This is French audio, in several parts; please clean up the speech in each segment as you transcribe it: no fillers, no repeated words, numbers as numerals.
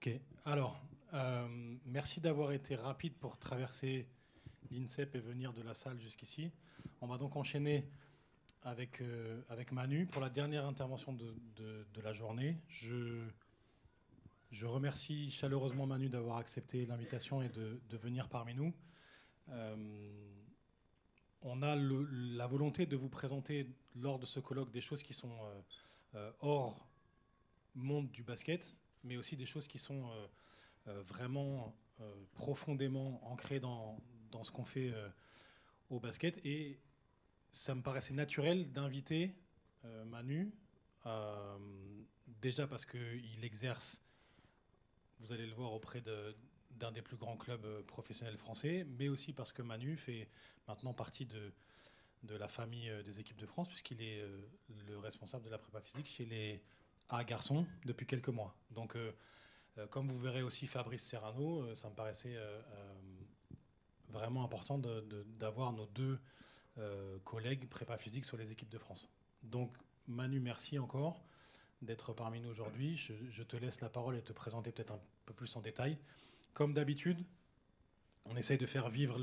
Ok, alors, merci d'avoir été rapide pour traverser l'INSEP et venir de la salle jusqu'ici. On va donc enchaîner avec Manu pour la dernière intervention de la journée. Je remercie chaleureusement Manu d'avoir accepté l'invitation et de venir parmi nous. On a la volonté de vous présenter lors de ce colloque des choses qui sont hors monde du basket, mais aussi des choses qui sont vraiment profondément ancrées dans ce qu'on fait au basket. Et ça me paraissait naturel d'inviter Manu, déjà parce qu'il exerce, vous allez le voir, auprès d'un des plus grands clubs professionnels français, mais aussi parce que Manu fait maintenant partie de la famille des équipes de France, puisqu'il est le responsable de la prépa physique chez les A garçons depuis quelques mois. Donc, comme vous verrez aussi Fabrice Serrano, ça me paraissait vraiment important d'avoir nos deux collègues prépa physique sur les équipes de France. Donc, Manu, merci encore d'être parmi nous aujourd'hui. Je te laisse la parole et te présenter peut-être un peu plus en détail. Comme d'habitude, on essaye de faire vivre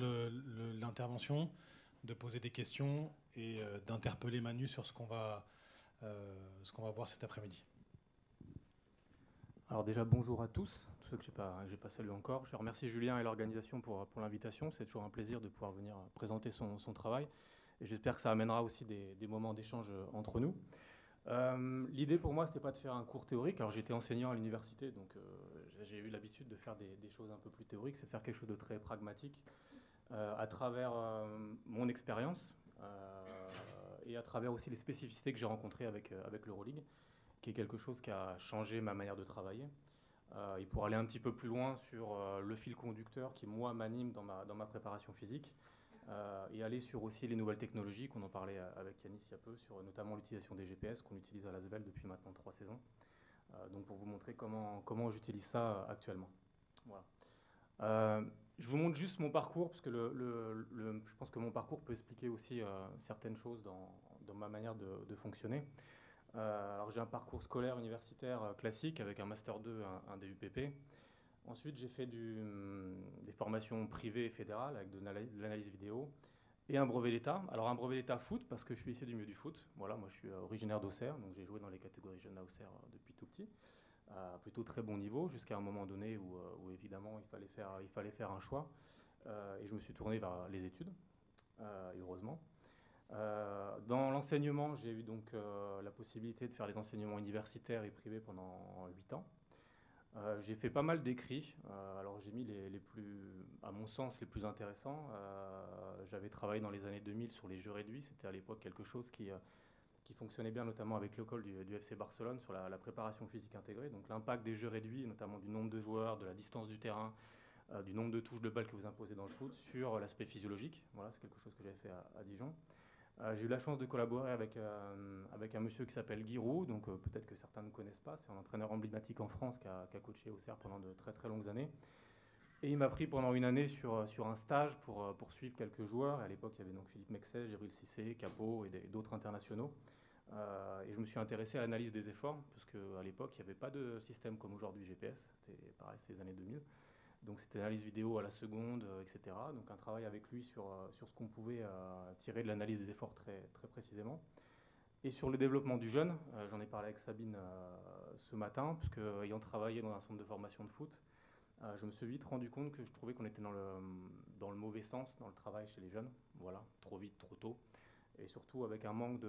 l'intervention, de poser des questions et d'interpeller Manu sur ce qu'on va voir cet après-midi. Alors déjà, bonjour à tous ceux que j'ai pas salué encore. Je remercie Julien et l'organisation pour l'invitation. C'est toujours un plaisir de pouvoir venir présenter son travail. Et j'espère que ça amènera aussi des moments d'échange entre nous. L'idée pour moi, c'était pas de faire un cours théorique. Alors j'étais enseignant à l'université, donc j'ai eu l'habitude de faire des choses un peu plus théoriques. C'est de faire quelque chose de très pragmatique à travers mon expérience et à travers aussi les spécificités que j'ai rencontrées avec l'Euroleague, qui est quelque chose qui a changé ma manière de travailler. Et pour aller un petit peu plus loin sur le fil conducteur qui, moi, m'anime dans ma préparation physique, et aller sur aussi les nouvelles technologies qu'on en parlait avec Yanis il y a peu, sur notamment l'utilisation des GPS qu'on utilise à l'Asvel depuis maintenant 3 saisons. Donc pour vous montrer comment j'utilise ça actuellement. Voilà. Je vous montre juste mon parcours, parce que je pense que mon parcours peut expliquer aussi certaines choses dans ma manière de fonctionner. Alors j'ai un parcours scolaire universitaire classique avec un Master 2, un DUPP. Ensuite j'ai fait des formations privées et fédérales avec de l'analyse vidéo et un brevet d'État. Alors un brevet d'État foot parce que je suis issu du milieu du foot. Voilà, moi je suis originaire d'Auxerre, donc j'ai joué dans les catégories jeunes à Auxerre depuis tout petit, à plutôt très bon niveau, jusqu'à un moment donné où évidemment il fallait faire un choix. Et je me suis tourné vers les études, heureusement. Dans l'enseignement, j'ai eu donc la possibilité de faire les enseignements universitaires et privés pendant 8 ans. J'ai fait pas mal d'écrits, alors j'ai mis les plus, à mon sens, les plus intéressants. J'avais travaillé dans les années 2000 sur les jeux réduits, c'était à l'époque quelque chose qui fonctionnait bien, notamment avec l'école du FC Barcelone, sur la préparation physique intégrée. Donc l'impact des jeux réduits, notamment du nombre de joueurs, de la distance du terrain, du nombre de touches de balle que vous imposez dans le foot, sur l'aspect physiologique. Voilà, c'est quelque chose que j'avais fait à Dijon. J'ai eu la chance de collaborer avec un monsieur qui s'appelle Guy Roux, donc peut-être que certains ne connaissent pas, c'est un entraîneur emblématique en France qui a coaché Auxerre pendant de très très longues années. Et il m'a pris pendant une année sur un stage pour suivre quelques joueurs. Et à l'époque, il y avait donc Philippe Mexès, Gébril Cissé, Capot et d'autres internationaux. Et je me suis intéressé à l'analyse des efforts, parce qu'à l'époque, il n'y avait pas de système comme aujourd'hui GPS, c'était pareil, c'est les années 2000. Donc c'était analyse vidéo à la seconde, etc. Donc un travail avec lui sur ce qu'on pouvait tirer de l'analyse des efforts très, très précisément. Et sur le développement du jeune, j'en ai parlé avec Sabine ce matin, puisque ayant travaillé dans un centre de formation de foot, je me suis vite rendu compte que je trouvais qu'on était dans le mauvais sens dans le travail chez les jeunes. Voilà, trop vite, trop tôt. Et surtout avec un manque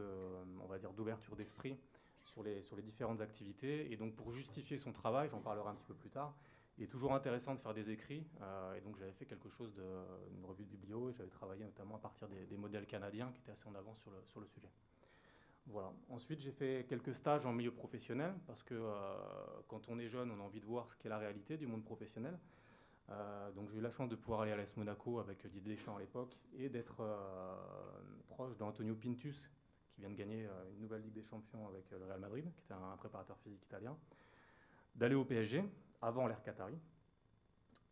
on va dire, d'ouverture d'esprit sur les différentes activités. Et donc pour justifier son travail, j'en parlerai un petit peu plus tard, il est toujours intéressant de faire des écrits. Et donc j'avais fait quelque chose une revue de biblio, et j'avais travaillé notamment à partir des modèles canadiens qui étaient assez en avance sur le sujet. Voilà. Ensuite, j'ai fait quelques stages en milieu professionnel, parce que quand on est jeune, on a envie de voir ce qu'est la réalité du monde professionnel. Donc j'ai eu la chance de pouvoir aller à l'AS Monaco avec Didier Deschamps à l'époque, et d'être proche d'Antonio Pintus, qui vient de gagner une nouvelle Ligue des Champions avec le Real Madrid, qui était un préparateur physique italien, d'aller au PSG, avant l'ère Qatari,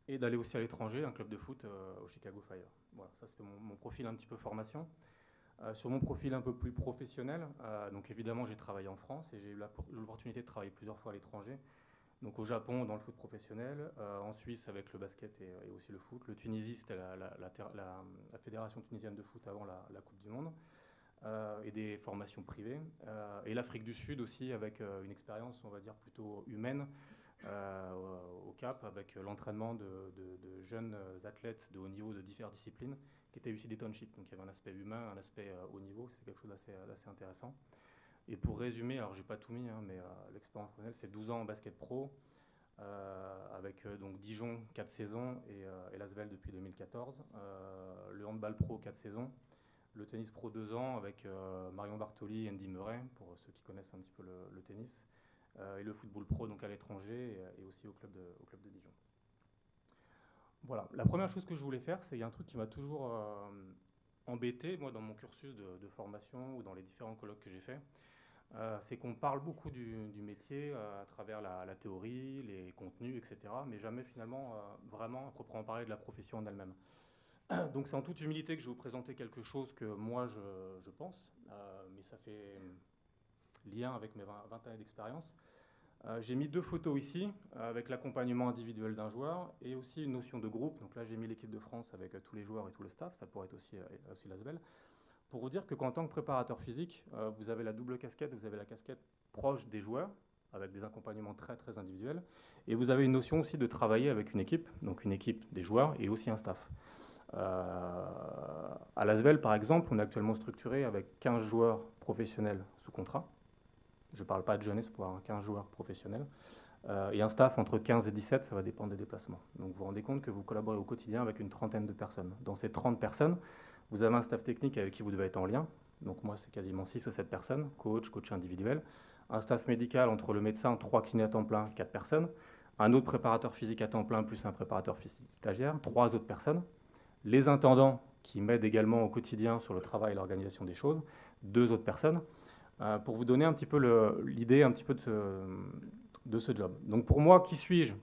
et d'aller aussi à l'étranger, un club de foot au Chicago Fire. Voilà, ça c'était mon profil un petit peu formation. Sur mon profil un peu plus professionnel, donc évidemment j'ai travaillé en France et j'ai eu l'opportunité de travailler plusieurs fois à l'étranger, Donc au Japon, dans le foot professionnel, en Suisse avec le basket et aussi le foot. Le Tunisie, c'était la fédération tunisienne de foot avant la Coupe du Monde, et des formations privées. Et l'Afrique du Sud aussi avec une expérience, on va dire, plutôt humaine au Cap, avec l'entraînement de jeunes athlètes de haut niveau de diverses disciplines, qui étaient issus des townships. Donc il y avait un aspect humain, un aspect haut niveau, c'était quelque chose d'assez intéressant. Et pour résumer, alors j'ai pas tout mis, mais l'expérience professionnelle, c'est 12 ans en basket pro, avec donc Dijon 4 saisons et l'Asvel depuis 2014. Le handball pro 4 saisons. Le tennis pro 2 ans avec Marion Bartoli et Andy Murray, pour ceux qui connaissent un petit peu le tennis. Et le football pro donc à l'étranger et aussi au club de Dijon. Voilà, la première chose que je voulais faire, c'est qu'il y a un truc qui m'a toujours embêté, moi, dans mon cursus de formation ou dans les différents colloques que j'ai faits. C'est qu'on parle beaucoup du métier à travers la théorie, les contenus, etc., mais jamais finalement vraiment à proprement parler de la profession en elle-même. Donc c'est en toute humilité que je vais vous présenter quelque chose que moi je pense, mais ça fait lien avec mes 20 années d'expérience. J'ai mis 2 photos ici, avec l'accompagnement individuel d'un joueur et aussi une notion de groupe. Donc là j'ai mis l'équipe de France avec tous les joueurs et tout le staff, ça pourrait être aussi l'Asvel. Pour vous dire qu'en tant que préparateur physique, vous avez la double casquette, vous avez la casquette proche des joueurs, avec des accompagnements très très individuels, et vous avez une notion aussi de travailler avec une équipe, donc une équipe des joueurs et aussi un staff. À l'Asvel, par exemple, on est actuellement structuré avec 15 joueurs professionnels sous contrat. Je ne parle pas de jeune espoir, 15 joueurs professionnels. Et un staff entre 15 et 17, ça va dépendre des déplacements. Donc vous vous rendez compte que vous collaborez au quotidien avec une trentaine de personnes. Dans ces 30 personnes, vous avez un staff technique avec qui vous devez être en lien. Donc moi, c'est quasiment 6 ou 7 personnes, coach individuel. Un staff médical entre le médecin, 3 kinés à temps plein, 4 personnes. Un autre préparateur physique à temps plein, plus un préparateur physique stagiaire, 3 autres personnes. Les intendants qui m'aident également au quotidien sur le travail et l'organisation des choses, 2 autres personnes. Pour vous donner un petit peu l'idée un petit peu de ce job. Donc pour moi, qui suis-je?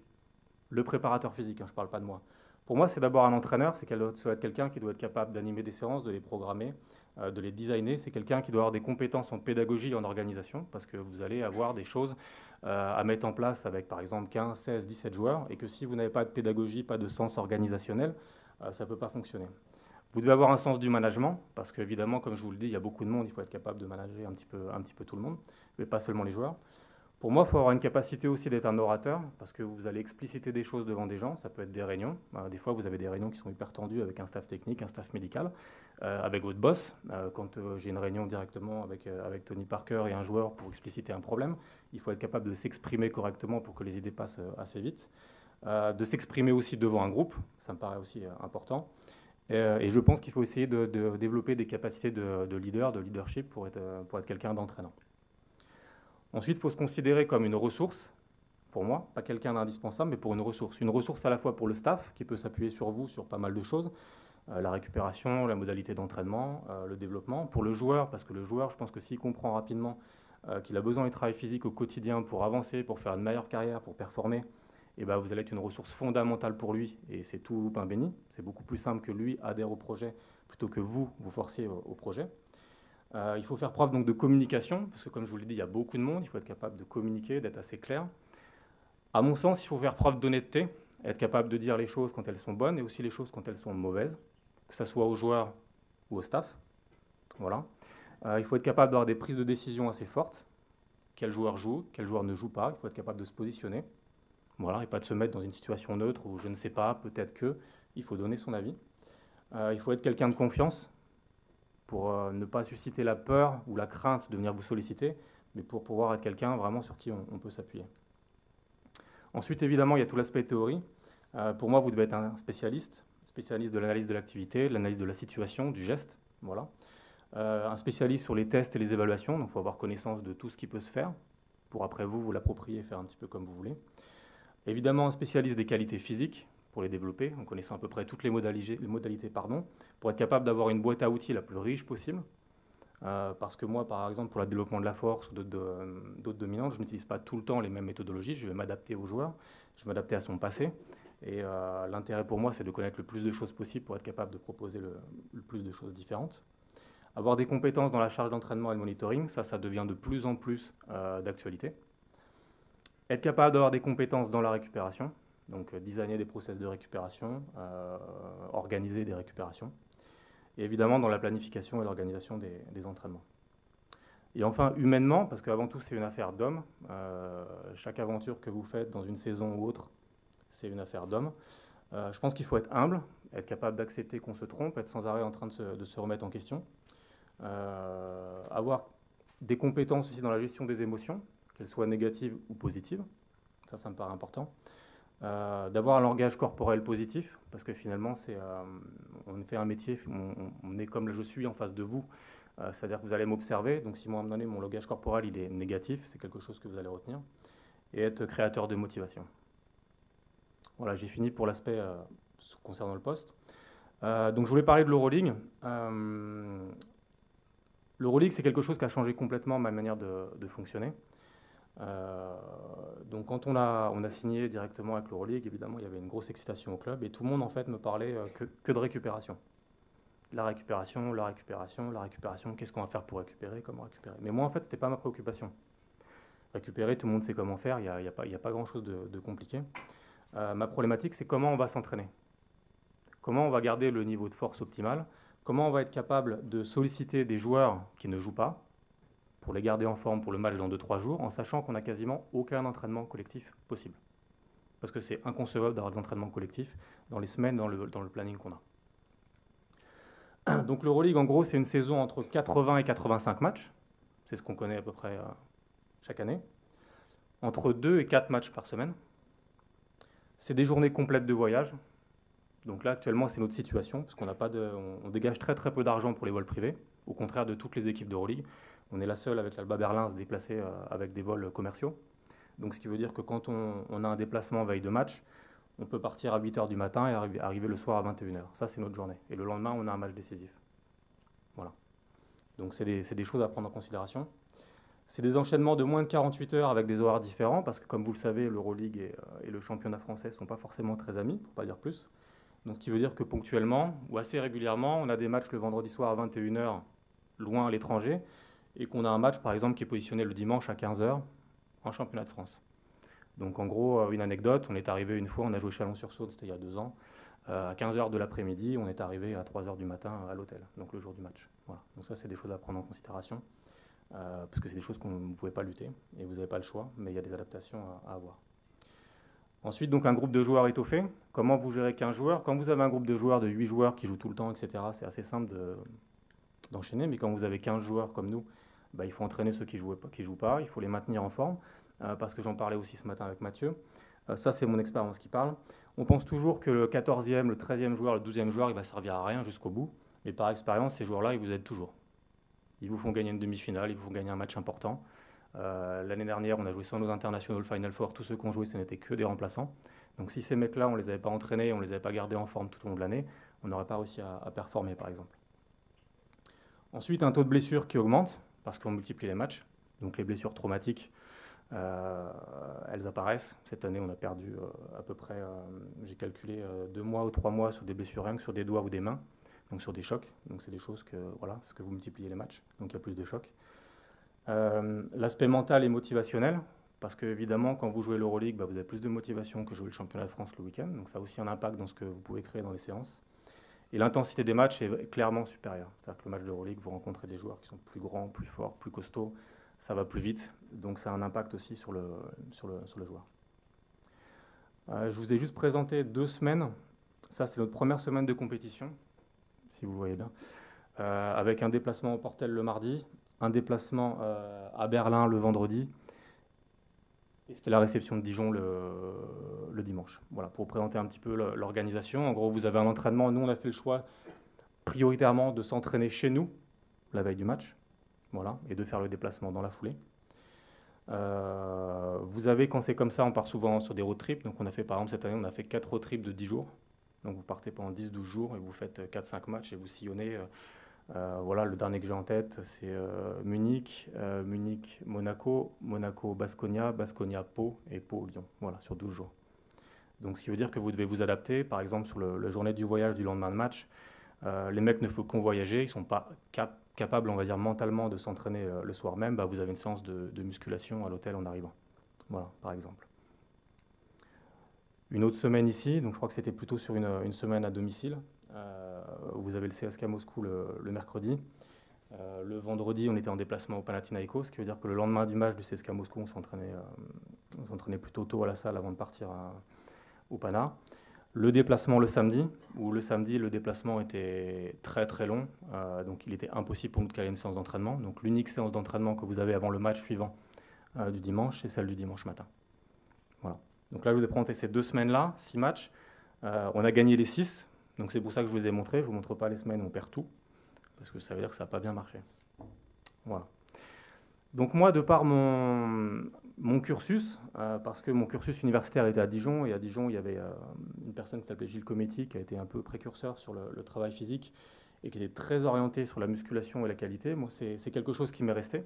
Le préparateur physique, je ne parle pas de moi. Pour moi, c'est d'abord un entraîneur, ça doit être quelqu'un qui doit être capable d'animer des séances, de les programmer, de les designer. C'est quelqu'un qui doit avoir des compétences en pédagogie et en organisation, parce que vous allez avoir des choses à mettre en place avec, par exemple, 15, 16, 17 joueurs, et que si vous n'avez pas de pédagogie, pas de sens organisationnel, ça ne peut pas fonctionner. Vous devez avoir un sens du management, parce qu'évidemment, comme je vous le dis, il y a beaucoup de monde, il faut être capable de manager un petit peu tout le monde, mais pas seulement les joueurs. Pour moi, il faut avoir une capacité aussi d'être un orateur, parce que vous allez expliciter des choses devant des gens, ça peut être des réunions. Des fois, vous avez des réunions qui sont hyper tendues avec un staff technique, un staff médical, avec votre boss. Quand j'ai une réunion directement avec Tony Parker et un joueur pour expliciter un problème, il faut être capable de s'exprimer correctement pour que les idées passent assez vite. De s'exprimer aussi devant un groupe, ça me paraît aussi important. Et je pense qu'il faut essayer de développer des capacités de leadership pour être quelqu'un d'entraînant. Ensuite, il faut se considérer comme une ressource, pour moi, pas quelqu'un d'indispensable, mais pour une ressource. Une ressource à la fois pour le staff, qui peut s'appuyer sur vous sur pas mal de choses, la récupération, la modalité d'entraînement, le développement. Pour le joueur, parce que le joueur, je pense que s'il comprend rapidement qu'il a besoin du travail physique au quotidien pour avancer, pour faire une meilleure carrière, pour performer, et ben vous allez être une ressource fondamentale pour lui, et c'est tout pain béni. C'est beaucoup plus simple que lui adhère au projet, plutôt que vous forciez au projet. Il faut faire preuve donc de communication, parce que comme je vous l'ai dit, il y a beaucoup de monde, il faut être capable de communiquer, d'être assez clair. À mon sens, il faut faire preuve d'honnêteté, être capable de dire les choses quand elles sont bonnes et aussi les choses quand elles sont mauvaises, que ce soit aux joueurs ou au staff. Voilà. Il faut être capable d'avoir des prises de décision assez fortes. Quel joueur joue, quel joueur ne joue pas, il faut être capable de se positionner. Voilà, et pas de se mettre dans une situation neutre où je ne sais pas, peut-être que, il faut donner son avis. Il faut être quelqu'un de confiance, pour ne pas susciter la peur ou la crainte de venir vous solliciter, mais pour pouvoir être quelqu'un vraiment sur qui on peut s'appuyer. Ensuite, évidemment, il y a tout l'aspect théorie. Pour moi, vous devez être un spécialiste de l'analyse de l'activité, de l'analyse de la situation, du geste, voilà. Un spécialiste sur les tests et les évaluations, donc il faut avoir connaissance de tout ce qui peut se faire, pour après vous l'approprier et faire un petit peu comme vous voulez. Évidemment, un spécialiste des qualités physiques, pour les développer, en connaissant à peu près toutes les modalités, pour être capable d'avoir une boîte à outils la plus riche possible. Parce que moi, par exemple, pour le développement de la force ou d'autres dominantes, je n'utilise pas tout le temps les mêmes méthodologies, je vais m'adapter au joueur, je vais m'adapter à son passé. Et l'intérêt pour moi, c'est de connaître le plus de choses possible pour être capable de proposer le plus de choses différentes. Avoir des compétences dans la charge d'entraînement et le monitoring, ça devient de plus en plus d'actualité. être capable d'avoir des compétences dans la récupération, donc designer des process de récupération, organiser des récupérations, et évidemment dans la planification et l'organisation des entraînements. Et enfin, humainement, parce qu'avant tout, c'est une affaire d'hommes. Chaque aventure que vous faites dans une saison ou autre, c'est une affaire d'hommes. Je pense qu'il faut être humble, être capable d'accepter qu'on se trompe, être sans arrêt en train de se remettre en question. Avoir des compétences aussi dans la gestion des émotions, qu'elles soient négatives ou positives. Ça me paraît important. D'avoir un langage corporel positif, parce que finalement, on fait un métier, on est comme je suis en face de vous. C'est-à-dire que vous allez m'observer, donc si moi, à un moment donné, mon langage corporel il est négatif, c'est quelque chose que vous allez retenir, et être créateur de motivation. Voilà, j'ai fini pour l'aspect concernant le poste. Donc je voulais parler de l'Euroleague. L'Euroleague, c'est quelque chose qui a changé complètement ma manière de fonctionner. Donc quand on a signé directement avec l'Euroleague, évidemment, il y avait une grosse excitation au club, et tout le monde, en fait, me parlait que de récupération. La récupération, qu'est-ce qu'on va faire pour récupérer, comment récupérer. Mais moi, en fait, ce n'était pas ma préoccupation. Récupérer, tout le monde sait comment faire, il n'y a pas grand-chose de compliqué. Ma problématique, c'est comment on va s'entraîner. Comment on va garder le niveau de force optimal, comment on va être capable de solliciter des joueurs qui ne jouent pas, pour les garder en forme pour le match dans 2-3 jours, en sachant qu'on n'a quasiment aucun entraînement collectif possible. Parce que c'est inconcevable d'avoir des entraînements collectifs dans les semaines, dans le planning qu'on a. Donc l'Euroleague, en gros, c'est une saison entre 80 et 85 matchs. C'est ce qu'on connaît à peu près chaque année. Entre 2 et 4 matchs par semaine. C'est des journées complètes de voyage. Donc là, actuellement, c'est notre situation, parce on dégage très très peu d'argent pour les vols privés, au contraire de toutes les équipes d'Euroleague. On est la seule avec l'Alba Berlin à se déplacer avec des vols commerciaux. Donc ce qui veut dire que quand on a un déplacement veille de match, on peut partir à 8h du matin et arriver le soir à 21h. Ça, c'est notre journée. Et le lendemain, on a un match décisif. Voilà. Donc c'est des choses à prendre en considération. C'est des enchaînements de moins de 48 heures avec des horaires différents, parce que comme vous le savez, l'Euroleague et le championnat français ne sont pas forcément très amis, pour ne pas dire plus. Donc ce qui veut dire que ponctuellement, ou assez régulièrement, on a des matchs le vendredi soir à 21h, loin à l'étranger, et qu'on a un match, par exemple, qui est positionné le dimanche à 15h en championnat de France. Donc en gros, une anecdote, on est arrivé une fois, on a joué Chalon-sur-Saône, c'était il y a 2 ans, à 15h de l'après-midi, on est arrivé à 3h du matin à l'hôtel, donc le jour du match. Voilà. Donc ça, c'est des choses à prendre en considération, parce que c'est des choses qu'on ne pouvait pas lutter, et vous n'avez pas le choix, mais il y a des adaptations à avoir. Ensuite, donc un groupe de joueurs étoffé. Comment vous gérez 15 joueurs? Quand vous avez un groupe de joueurs de 8 joueurs qui jouent tout le temps, etc., c'est assez simple d'enchaîner, mais quand vous avez 15 joueurs comme nous, il faut entraîner ceux qui ne jouent pas, il faut les maintenir en forme, parce que j'en parlais aussi ce matin avec Mathieu. Ça, c'est mon expérience qui parle. On pense toujours que le 14e, le 13e joueur, le 12e joueur, il va servir à rien jusqu'au bout, mais par expérience, ces joueurs-là, ils vous aident toujours. Ils vous font gagner une demi-finale, ils vous font gagner un match important. L'année dernière, on a joué sans nos internationaux le Final Four. Tous ceux qui ont joué, ce n'étaient que des remplaçants. Donc si ces mecs-là, on ne les avait pas entraînés, on ne les avait pas gardés en forme tout au long de l'année, on n'aurait pas réussi à performer, par exemple. Ensuite, un taux de blessure qui augmente, parce qu'on multiplie les matchs. Donc les blessures traumatiques, elles apparaissent. Cette année, on a perdu à peu près, j'ai calculé, 2 mois ou 3 mois sur des blessures rien que sur des doigts ou des mains, donc sur des chocs. Donc c'est des choses que, voilà, c'est ce que vous multipliez les matchs, donc il y a plus de chocs. L'aspect mental et motivationnel, parce qu'évidemment, quand vous jouez l'Euroleague, vous avez plus de motivation que jouer le championnat de France le week-end, donc ça a aussi un impact dans ce que vous pouvez créer dans les séances. Et l'intensité des matchs est clairement supérieure. C'est-à-dire que le match d'Euroleague, vous rencontrez des joueurs qui sont plus grands, plus forts, plus costauds, ça va plus vite, donc ça a un impact aussi sur le joueur. Je vous ai juste présenté 2 semaines, ça c'est notre première semaine de compétition, si vous le voyez bien, avec un déplacement au Portel le mardi, un déplacement à Berlin le vendredi, et c'était la réception de Dijon le dimanche. Voilà, pour présenter un petit peu l'organisation. En gros, vous avez un entraînement. Nous, on a fait le choix prioritairement de s'entraîner chez nous la veille du match, voilà, et de faire le déplacement dans la foulée. Vous avez, quand c'est comme ça, on part souvent sur des road trips. Donc on a fait, par exemple, cette année, on a fait 4 road trips de 10 jours. Donc vous partez pendant 10-12 jours et vous faites 4-5 matchs et vous sillonnez. Voilà, le dernier que j'ai en tête, c'est Munich, Monaco, Monaco-Basconia, Basconia-Pau et Pau-Lyon. Voilà, sur 12 jours. Donc ce qui veut dire que vous devez vous adapter. Par exemple, sur la journée du voyage du lendemain de match, les mecs ne font qu'on voyager, ils ne sont pas capables, on va dire, mentalement de s'entraîner le soir même. Vous avez une séance de musculation à l'hôtel en arrivant. voilà, par exemple. Une autre semaine ici, donc je crois que c'était plutôt sur une semaine à domicile. Vous avez le CSKA Moscou le mercredi. Le vendredi, on était en déplacement au Panathinaikos, ce qui veut dire que le lendemain du match du CSKA Moscou, on s'entraînait plutôt tôt à la salle avant de partir au Pana. Le déplacement le samedi, où le samedi, le déplacement était très très long, donc il était impossible pour nous de caler une séance d'entraînement. Donc l'unique séance d'entraînement que vous avez avant le match suivant du dimanche, c'est celle du dimanche matin. Voilà. Donc là, je vous ai présenté ces 2 semaines-là, 6 matchs. On a gagné les 6, donc c'est pour ça que je vous ai montré. Je ne vous montre pas les semaines où on perd tout, parce que ça veut dire que ça n'a pas bien marché. Voilà. Donc moi, de par mon cursus, parce que mon cursus universitaire était à Dijon, et à Dijon, il y avait une personne qui s'appelait Gilles Cometti, qui a été un peu précurseur sur le travail physique, et qui était très orienté sur la musculation et la qualité. Moi, c'est quelque chose qui m'est resté.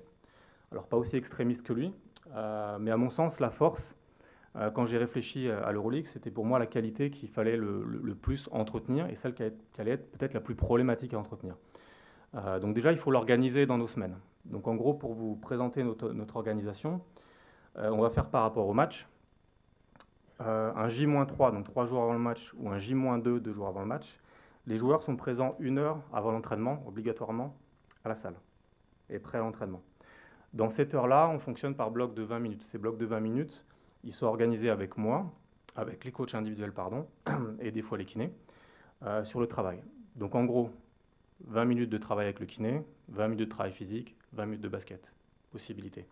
Alors, pas aussi extrémiste que lui, mais à mon sens, la force, quand j'ai réfléchi à l'Euroleague, c'était pour moi la qualité qu'il fallait le plus entretenir, et celle qui allait être peut-être la plus problématique à entretenir. Donc déjà, il faut l'organiser dans nos semaines. Donc en gros, pour vous présenter notre organisation, on va faire par rapport au match. Un J-3, donc 3 jours avant le match, ou un J-2, 2 jours avant le match. Les joueurs sont présents 1 heure avant l'entraînement, obligatoirement, à la salle, et prêts à l'entraînement. Dans cette heure-là, on fonctionne par bloc de 20 minutes. Ces blocs de 20 minutes, ils sont organisés avec moi, avec les coachs individuels, pardon, et des fois les kinés, sur le travail. Donc en gros, 20 minutes de travail avec le kiné, 20 minutes de travail physique, 20 minutes de basket. Possibilité.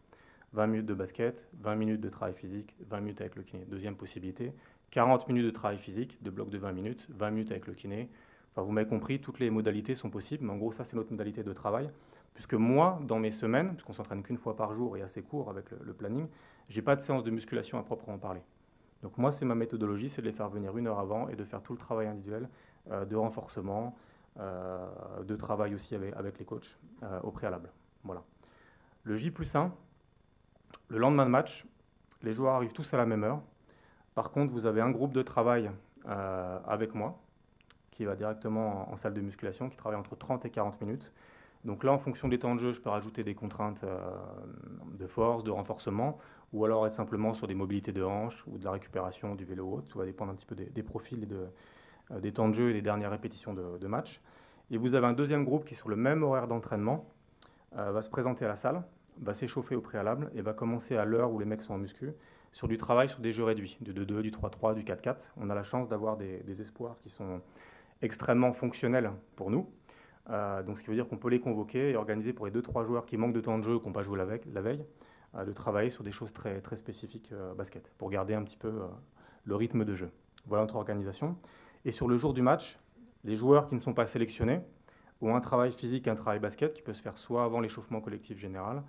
20 minutes de basket, 20 minutes de travail physique, 20 minutes avec le kiné. Deuxième possibilité. 40 minutes de travail physique, de bloc de 20 minutes, 20 minutes avec le kiné. Enfin, vous m'avez compris, toutes les modalités sont possibles, mais en gros, ça, c'est notre modalité de travail. Puisque moi, dans mes semaines, puisqu'on s'entraîne qu'une fois par jour et assez court avec le planning, je n'ai pas de séance de musculation à proprement parler. Donc moi, c'est ma méthodologie, c'est de les faire venir 1 heure avant et de faire tout le travail individuel de renforcement, de travail aussi avec les coachs au préalable. Voilà. Le J+1, le lendemain de match, les joueurs arrivent tous à la même heure. Par contre, vous avez un groupe de travail avec moi qui va directement en salle de musculation, qui travaille entre 30 et 40 minutes. Donc là, en fonction des temps de jeu, je peux rajouter des contraintes de force, de renforcement, ou alors être simplement sur des mobilités de hanches ou de la récupération du vélo ou autre. Ça va dépendre un petit peu des profils et des temps de jeu et des dernières répétitions de match. Et vous avez un deuxième groupe qui, sur le même horaire d'entraînement, va se présenter à la salle, va s'échauffer au préalable et va commencer à l'heure où les mecs sont en muscu sur du travail sur des jeux réduits, du 2-2, du 3-3, du 4-4. On a la chance d'avoir des espoirs qui sont extrêmement fonctionnels pour nous. Donc ce qui veut dire qu'on peut les convoquer et organiser pour les 2-3 joueurs qui manquent de temps de jeu ou qui n'ont pas joué la veille, de travailler sur des choses très, très spécifiques basket, pour garder un petit peu le rythme de jeu. Voilà notre organisation. Et sur le jour du match, les joueurs qui ne sont pas sélectionnés ont un travail physique et un travail basket qui peut se faire soit avant l'échauffement collectif général,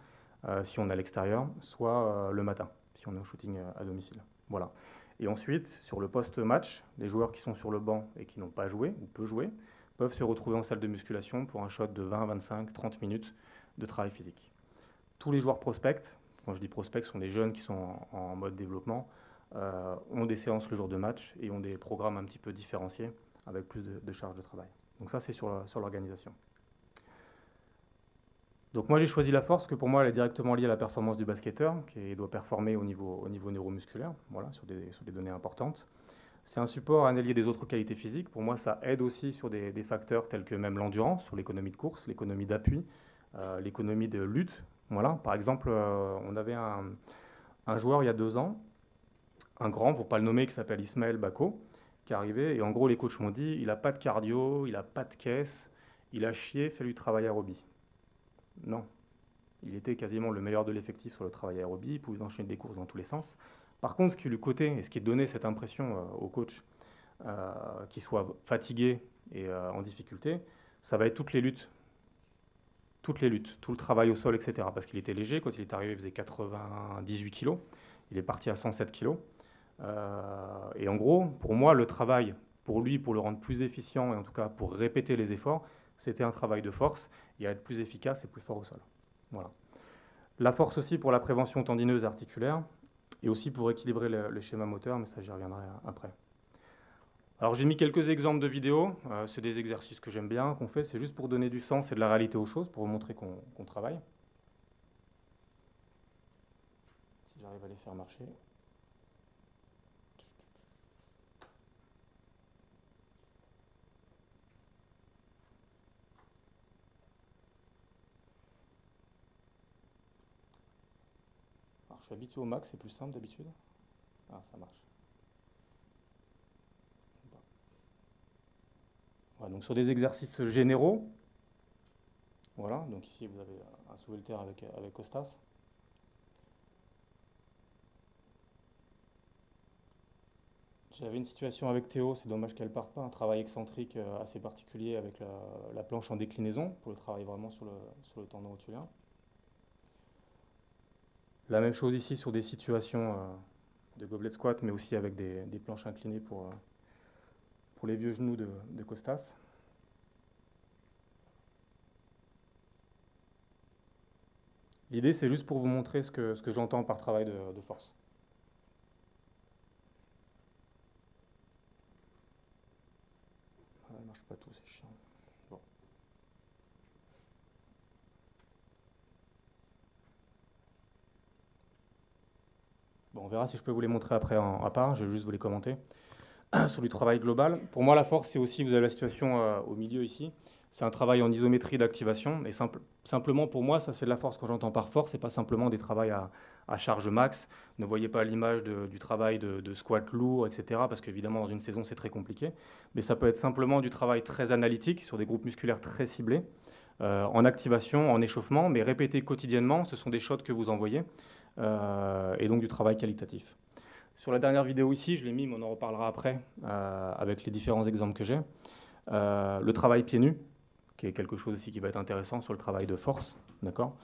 si on est à l'extérieur, soit le matin, si on est au shooting à domicile. Voilà. Et ensuite, sur le post-match, les joueurs qui sont sur le banc et qui n'ont pas joué ou peu joué peuvent se retrouver en salle de musculation pour un shot de 20, 25, 30 minutes de travail physique. Tous les joueurs prospects, quand je dis prospects, sont des jeunes qui sont en mode développement, ont des séances le jour de match et ont des programmes un petit peu différenciés avec plus de charge de travail. Donc ça, c'est sur l'organisation. Donc moi, j'ai choisi la force, que pour moi, elle est directement liée à la performance du basketteur, qui doit performer au niveau neuromusculaire, voilà, sur des données importantes. C'est un support à allier des autres qualités physiques. Pour moi, ça aide aussi sur des facteurs tels que même l'endurance, sur l'économie de course, l'économie d'appui, l'économie de lutte. Voilà. Par exemple, on avait un joueur il y a 2 ans, un grand, pour ne pas le nommer, qui s'appelle Ismaël Bako, qui est arrivé. Et en gros, les coachs m'ont dit, il n'a pas de cardio, il n'a pas de caisse, il a chié, fait-lui travail aérobie. Non. Il était quasiment le meilleur de l'effectif sur le travail aérobie, il pouvait enchaîner des courses dans tous les sens. Par contre, ce qui lui coûtait et ce qui donnait cette impression au coach qu'il soit fatigué et en difficulté, ça va être toutes les luttes. Toutes les luttes, tout le travail au sol, etc. Parce qu'il était léger, quand il est arrivé, il faisait 98 kg. Il est parti à 107 kg. Et en gros, pour moi, le travail, pour lui, pour le rendre plus efficient, et en tout cas pour répéter les efforts, c'était un travail de force, et à être plus efficace et plus fort au sol. Voilà. La force aussi pour la prévention tendineuse articulaire, et aussi pour équilibrer le schéma moteur, mais ça j'y reviendrai après. Alors j'ai mis quelques exemples de vidéos, c'est des exercices que j'aime bien, qu'on fait, c'est juste pour donner du sens et de la réalité aux choses, pour vous montrer qu'on travaille. Si j'arrive à les faire marcher. Alors, je suis habitué au max, c'est plus simple d'habitude. Ah, ça marche. Voilà, donc sur des exercices généraux, voilà, donc ici vous avez un soulevé de terre avec Costas. J'avais une situation avec Théo, c'est dommage qu'elle parte pas, un travail excentrique assez particulier avec la planche en déclinaison, pour le travail vraiment sur le tendon rotulien. La même chose ici sur des situations de gobelet squat, mais aussi avec des planches inclinées pour les vieux genoux de Costas. L'idée, c'est juste pour vous montrer ce que j'entends par travail de force. Ça ne marche pas tout, c'est chiant. Bon. Bon, on verra si je peux vous les montrer après à part, je vais juste vous les commenter. Sur du travail global, pour moi, la force, c'est aussi, vous avez la situation au milieu ici, c'est un travail en isométrie d'activation. Et simplement, pour moi, ça c'est de la force quand j'entends par force, et pas simplement des travails à charge max. Ne voyez pas l'image du travail de squat lourd, etc. Parce qu'évidemment, dans une saison, c'est très compliqué. Mais ça peut être simplement du travail très analytique sur des groupes musculaires très ciblés, en activation, en échauffement, mais répété quotidiennement. Ce sont des shots que vous envoyez, et donc du travail qualitatif. Sur la dernière vidéo ici, je l'ai mis, mais on en reparlera après, avec les différents exemples que j'ai. Le travail pieds nus, qui est quelque chose aussi qui va être intéressant sur le travail de force, d'accord,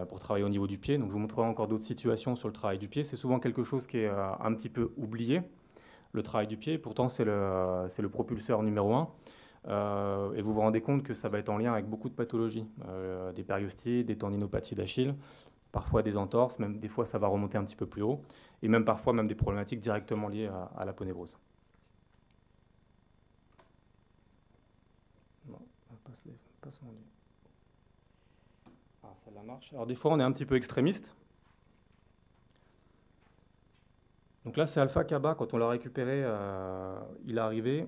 pour travailler au niveau du pied. Donc je vous montrerai encore d'autres situations sur le travail du pied. C'est souvent quelque chose qui est un petit peu oublié, le travail du pied. Pourtant, c'est le propulseur numéro 1. Et vous vous rendez compte que ça va être en lien avec beaucoup de pathologies, des périostites, des tendinopathies d'Achille, parfois des entorses, même des fois ça va remonter un petit peu plus haut, et même parfois même des problématiques directement liées à l'aponévrose. Non, passe mon dieu. Ah, celle-là marche. Alors des fois on est un petit peu extrémiste. Donc là c'est Alpha Kaba, quand on l'a récupéré, il est arrivé,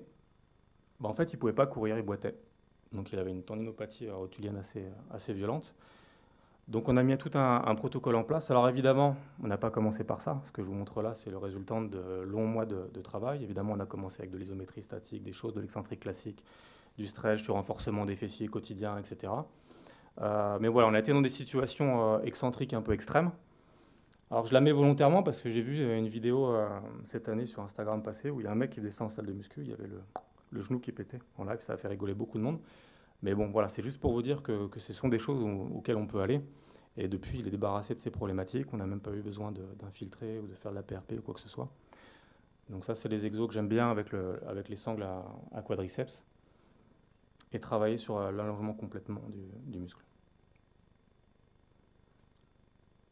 en fait il ne pouvait pas courir, il boitait. Donc il avait une tendinopathie rotulienne assez violente. Donc on a mis tout un protocole en place. Alors évidemment, on n'a pas commencé par ça. Ce que je vous montre là, c'est le résultat de longs mois de travail. Évidemment, on a commencé avec de l'isométrie statique, des choses, de l'excentrique classique, du stretch, du renforcement des fessiers quotidiens, etc. Mais voilà, on a été dans des situations excentriques un peu extrêmes. Alors je la mets volontairement parce que j'ai vu une vidéo cette année sur Instagram passée où il y a un mec qui faisait ça en salle de muscu, il y avait le genou qui pétait en live, ça a fait rigoler beaucoup de monde. Mais bon, voilà, c'est juste pour vous dire que ce sont des choses auxquelles on peut aller. Et depuis, il est débarrassé de ces problématiques. On n'a même pas eu besoin d'infiltrer ou de faire de la PRP ou quoi que ce soit. Donc ça, c'est les exos que j'aime bien avec les sangles à quadriceps. Et travailler sur l'allongement complètement du muscle.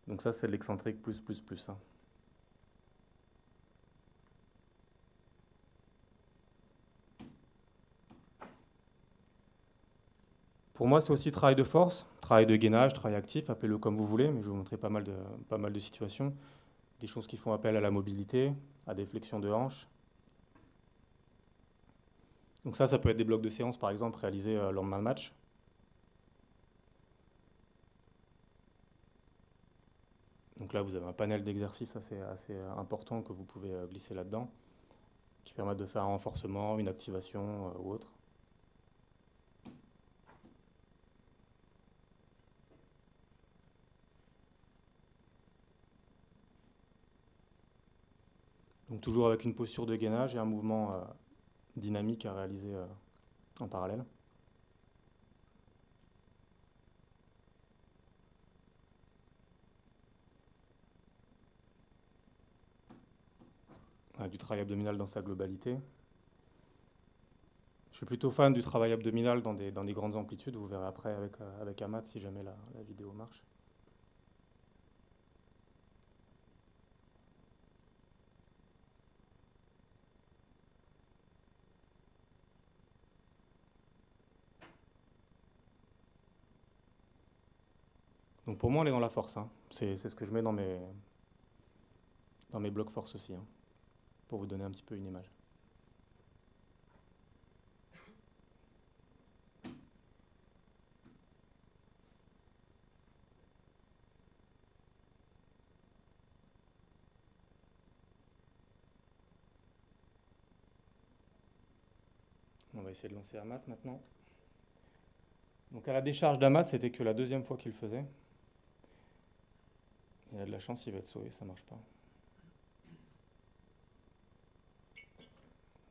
Donc ça, c'est l'excentrique plus. Hein. Pour moi, c'est aussi travail de force, travail de gainage, travail actif, appelez-le comme vous voulez, mais je vais vous montrer pas mal de situations. Des choses qui font appel à la mobilité, à des flexions de hanches. Donc ça peut être des blocs de séance, par exemple, réalisés lors de un match. Donc là, vous avez un panel d'exercices assez important que vous pouvez glisser là-dedans, qui permettent de faire un renforcement, une activation ou autre. Donc toujours avec une posture de gainage et un mouvement dynamique à réaliser en parallèle. Du travail abdominal dans sa globalité. Je suis plutôt fan du travail abdominal dans des grandes amplitudes. Vous verrez après avec Amat si jamais la vidéo marche. Donc pour moi, on est dans la force. Hein. C'est ce que je mets dans mes dans mes blocs force aussi, hein, pour vous donner un petit peu une image. On va essayer de lancer Amat maintenant. Donc à la décharge d'Amat, c'était que la deuxième fois qu'il le faisait. Il a de la chance, il va être sauvé, ça marche pas.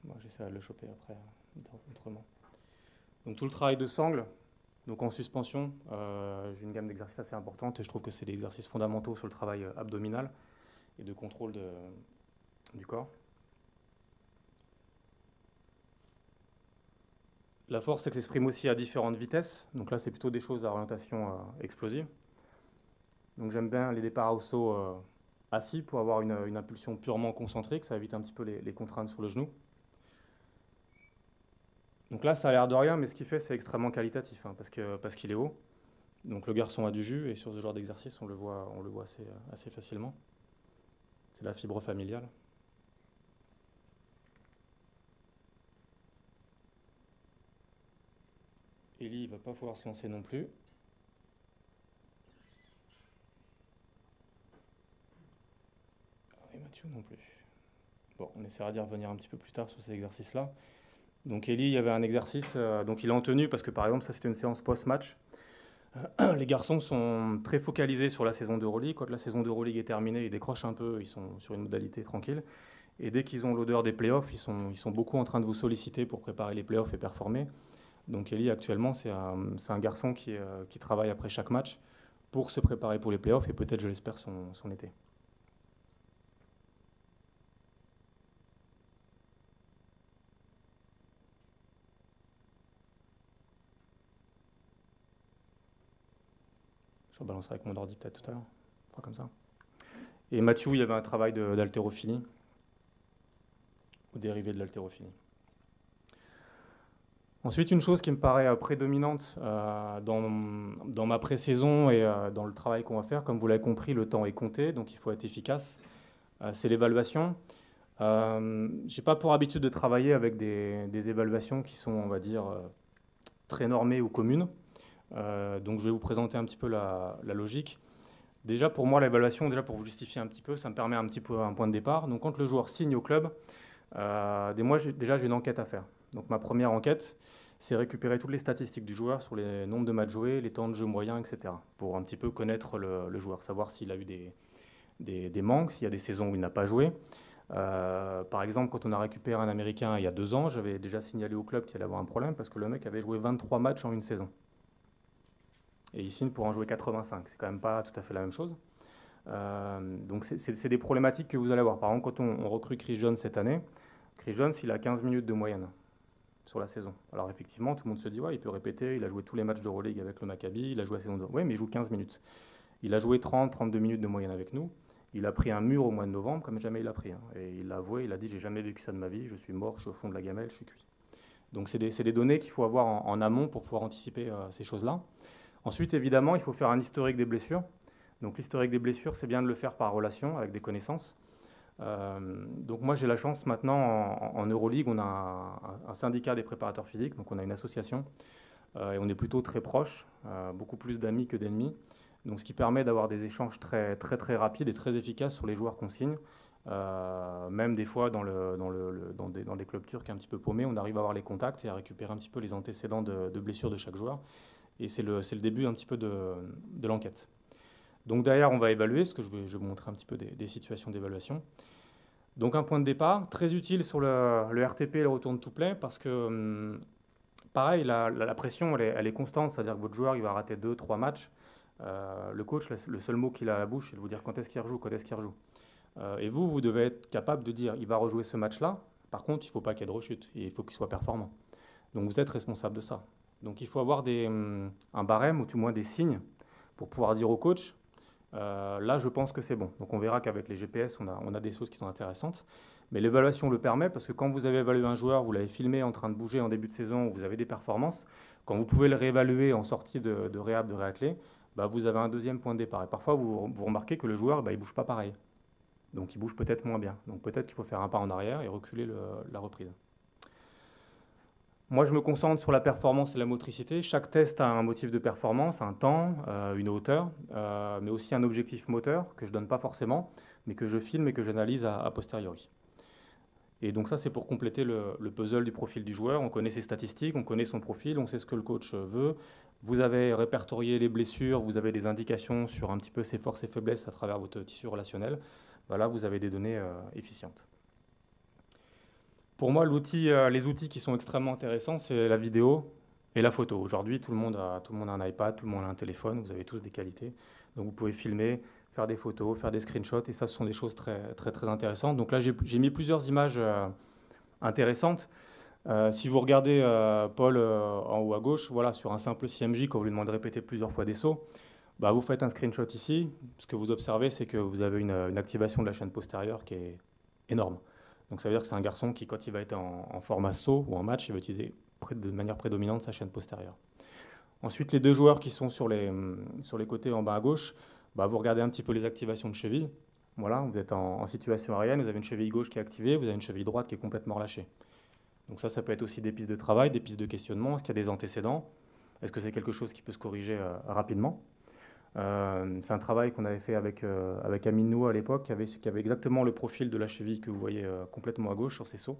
Moi, j'essaierai de le choper après, autrement. Donc tout le travail de sangle, donc en suspension, j'ai une gamme d'exercices assez importante et je trouve que c'est des exercices fondamentaux sur le travail abdominal et de contrôle du corps. La force s'exprime aussi à différentes vitesses. Donc là, c'est plutôt des choses à orientation explosive. Donc j'aime bien les départs au saut assis pour avoir une impulsion purement concentrique. Ça évite un petit peu les contraintes sur le genou. Donc là, ça a l'air de rien, mais ce qu'il fait, c'est extrêmement qualitatif, hein, parce qu'il est haut. Donc le garçon a du jus, et sur ce genre d'exercice, on le voit assez facilement. C'est la fibre familiale. Eli, il ne va pas pouvoir se lancer non plus. Et Mathieu non plus. Bon, on essaiera d'y revenir un petit peu plus tard sur ces exercices-là. Donc Eli, il y avait un exercice, donc il est en tenue, parce que par exemple, ça c'était une séance post-match. Les garçons sont très focalisés sur la saison d'Euroleague. Quand la saison d'Euroleague est terminée, ils décrochent un peu, ils sont sur une modalité tranquille. Et dès qu'ils ont l'odeur des playoffs, ils sont beaucoup en train de vous solliciter pour préparer les playoffs et performer. Donc Eli, actuellement, c'est un garçon qui travaille après chaque match pour se préparer pour les playoffs et peut-être, je l'espère, son été. Je rebalancerai avec mon ordi peut-être tout à l'heure. On fera comme ça. Et Mathieu, il y avait un travail d'haltérophilie, ou dérivé de l'haltérophilie. Ensuite, une chose qui me paraît prédominante dans ma pré-saison et dans le travail qu'on va faire, comme vous l'avez compris, le temps est compté, donc il faut être efficace, c'est l'évaluation. Je n'ai pas pour habitude de travailler avec des évaluations qui sont, on va dire, très normées ou communes. Donc je vais vous présenter un petit peu la logique. Déjà, pour moi, l'évaluation, déjà pour vous justifier un petit peu, ça me permet un petit peu un point de départ. Donc quand le joueur signe au club, déjà j'ai une enquête à faire. Donc ma première enquête, c'est récupérer toutes les statistiques du joueur sur les nombres de matchs joués, les temps de jeu moyens, etc. Pour un petit peu connaître le joueur, savoir s'il a eu des manques, s'il y a des saisons où il n'a pas joué. Par exemple, quand on a récupéré un Américain il y a 2 ans, j'avais déjà signalé au club qu'il allait avoir un problème parce que le mec avait joué 23 matchs en une saison. Et il signe pour en jouer 85. C'est quand même pas tout à fait la même chose. Donc c'est des problématiques que vous allez avoir. Par exemple, quand on recrute Chris Jones cette année, Chris Jones, il a 15 minutes de moyenne sur la saison. Alors effectivement, tout le monde se dit, ouais, il peut répéter, il a joué tous les matchs d'Euroleague avec le Maccabi, il a joué la saison de... Oui, mais il joue 15 minutes. Il a joué 30-32 minutes de moyenne avec nous. Il a pris un mur au mois de novembre, comme jamais il a pris. Hein. Et il l'a avoué, il a dit, j'ai jamais vécu ça de ma vie, je suis mort, je suis au fond de la gamelle, je suis cuit. Donc c'est des données qu'il faut avoir en amont pour pouvoir anticiper ces choses-là. Ensuite, évidemment, il faut faire un historique des blessures. Donc l'historique des blessures, c'est bien de le faire par relation, avec des connaissances. Donc moi j'ai la chance maintenant en Euroleague, on a un syndicat des préparateurs physiques, donc on a une association et on est plutôt très proches, beaucoup plus d'amis que d'ennemis, donc ce qui permet d'avoir des échanges très rapides et très efficaces sur les joueurs qu'on signe. Même des fois dans des clubs turcs un petit peu paumés, on arrive à avoir les contacts et à récupérer un petit peu les antécédents de blessures de chaque joueur, et c'est le début un petit peu de l'enquête. Donc derrière, on va évaluer, ce que je vais vous montrer un petit peu des situations d'évaluation. Donc un point de départ, très utile sur le RTP et le return to play, parce que, pareil, la pression, elle est constante, c'est-à-dire que votre joueur, il va rater 2-3 matchs. Le coach, le seul mot qu'il a à la bouche, c'est de vous dire quand est-ce qu'il rejoue, quand est-ce qu'il rejoue. Et vous devez être capable de dire, il va rejouer ce match-là, par contre, il ne faut pas qu'il y ait de rechute, et il faut qu'il soit performant. Donc vous êtes responsable de ça. Donc il faut avoir un barème, ou tout moins des signes, pour pouvoir dire au coach, là, je pense que c'est bon. Donc on verra qu'avec les GPS, on a des choses qui sont intéressantes. Mais l'évaluation le permet parce que quand vous avez évalué un joueur, vous l'avez filmé en train de bouger en début de saison, vous avez des performances, quand vous pouvez le réévaluer en sortie de réhab, de réathlé, bah, vous avez un deuxième point de départ. Et parfois, vous remarquez que le joueur, bah, il ne bouge pas pareil. Donc il bouge peut-être moins bien. Donc peut-être qu'il faut faire un pas en arrière et reculer la reprise. Moi, je me concentre sur la performance et la motricité. Chaque test a un motif de performance, un temps, une hauteur, mais aussi un objectif moteur que je ne donne pas forcément, mais que je filme et que j'analyse a posteriori. Et donc ça, c'est pour compléter le puzzle du profil du joueur. On connaît ses statistiques, on connaît son profil, on sait ce que le coach veut. Vous avez répertorié les blessures, vous avez des indications sur un petit peu ses forces et faiblesses à travers votre tissu relationnel. Voilà, vous avez des données efficientes. Pour moi, les outils qui sont extrêmement intéressants, c'est la vidéo et la photo. Aujourd'hui, tout le monde a un iPad, tout le monde a un téléphone, vous avez tous des qualités. Donc vous pouvez filmer, faire des photos, faire des screenshots, et ça, ce sont des choses très, très, très intéressantes. Donc là, j'ai mis plusieurs images intéressantes. Si vous regardez Paul en haut à gauche, voilà, sur un simple CMJ, quand vous lui demandez de répéter plusieurs fois des sauts, bah, vous faites un screenshot ici. Ce que vous observez, c'est que vous avez une activation de la chaîne postérieure qui est énorme. Donc ça veut dire que c'est un garçon qui, quand il va être en format saut ou en match, il va utiliser de manière prédominante sa chaîne postérieure. Ensuite, les deux joueurs qui sont sur les côtés en bas à gauche, bah, vous regardez un petit peu les activations de cheville. Voilà, vous êtes en situation aérienne, vous avez une cheville gauche qui est activée, vous avez une cheville droite qui est complètement relâchée. Donc ça peut être aussi des pistes de travail, des pistes de questionnement. Est-ce qu'il y a des antécédents? Est-ce que c'est quelque chose qui peut se corriger rapidement? C'est un travail qu'on avait fait avec Aminou à l'époque, qui avait exactement le profil de la cheville que vous voyez complètement à gauche sur ces sauts,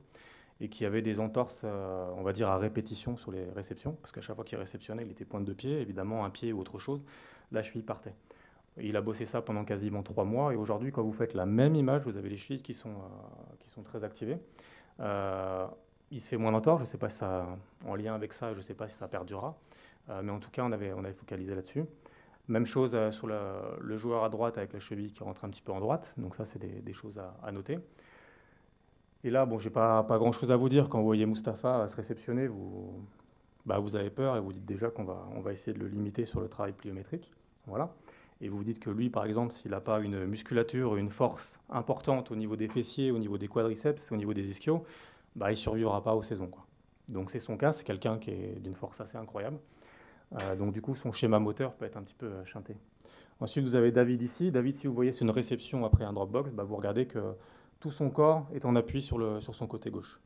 et qui avait des entorses, on va dire, à répétition sur les réceptions, parce qu'à chaque fois qu'il réceptionnait, il était pointe de pied, évidemment un pied ou autre chose, la cheville partait. Et il a bossé ça pendant quasiment 3 mois, et aujourd'hui, quand vous faites la même image, vous avez les chevilles qui sont très activées. Il se fait moins d'entorses, je ne sais pas si ça, en lien avec ça, je ne sais pas si ça perdurera, mais en tout cas, on avait focalisé là-dessus. Même chose sur le joueur à droite avec la cheville qui rentre un petit peu en droite. Donc ça, c'est des choses à noter. Et là, bon, j'ai pas grand-chose à vous dire. Quand vous voyez Mustapha se réceptionner, vous avez peur et vous dites déjà qu'on va essayer de le limiter sur le travail pliométrique. Voilà. Et vous vous dites que lui, par exemple, s'il n'a pas une musculature, une force importante au niveau des fessiers, au niveau des quadriceps, au niveau des ischios, il ne survivra pas aux saisons, quoi. Donc c'est son cas, c'est quelqu'un qui est d'une force assez incroyable. Donc du coup, son schéma moteur peut être un petit peu chanté. Ensuite, vous avez David ici. David, si vous voyez, c'est une réception après un dropbox. Vous regardez que tout son corps est en appui sur son côté gauche.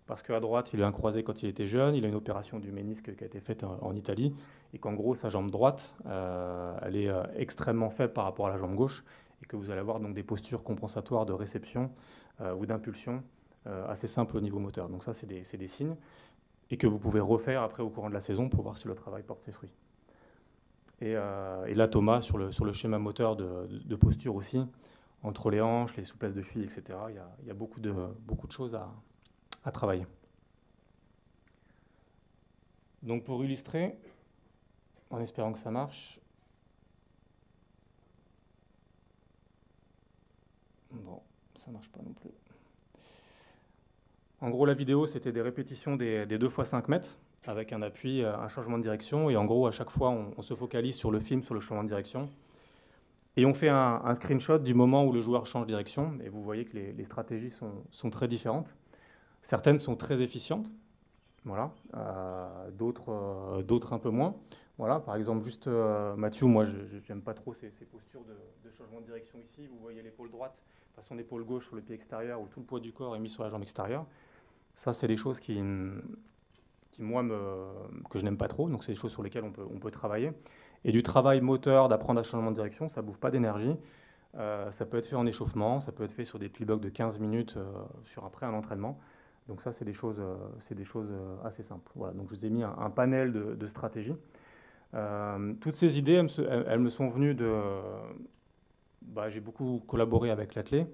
Parce qu'à droite, il a un croisé quand il était jeune. Il a une opération du ménisque qui a été faite en Italie. Et qu'en gros, sa jambe droite, elle est extrêmement faible par rapport à la jambe gauche. Et que vous allez avoir donc des postures compensatoires de réception ou d'impulsion assez simples au niveau moteur. Donc ça, c'est des signes. Et que vous pouvez refaire après au courant de la saison pour voir si le travail porte ses fruits. Et là, Thomas, sur le schéma moteur de posture aussi, entre les hanches, les souplesses de cheville, etc., il y a beaucoup de choses à travailler. Donc pour illustrer, en espérant que ça marche, bon, ça marche pas non plus. En gros, la vidéo, c'était des répétitions des 2 x 5 mètres, avec un appui, un changement de direction. Et en gros, à chaque fois, on se focalise sur le film, sur le changement de direction. Et on fait un screenshot du moment où le joueur change de direction. Et vous voyez que les stratégies sont très différentes. Certaines sont très efficientes, voilà. D'autres un peu moins. Voilà, par exemple, juste Mathieu, moi, je n'aime pas trop ces postures de changement de direction ici. Vous voyez l'épaule droite, façon d'épaule gauche sur le pied extérieur, où tout le poids du corps est mis sur la jambe extérieure. Ça, c'est des choses que je n'aime pas trop, donc c'est des choses sur lesquelles on peut travailler. Et du travail moteur, d'apprendre à changer de direction, ça ne bouffe pas d'énergie. Ça peut être fait en échauffement, ça peut être fait sur des plie-blocs de 15 minutes après un entraînement. Donc ça, c'est des choses assez simples. Voilà, donc je vous ai mis un panel de stratégies. Toutes ces idées, elles me sont venues j'ai beaucoup collaboré avec l'athlète.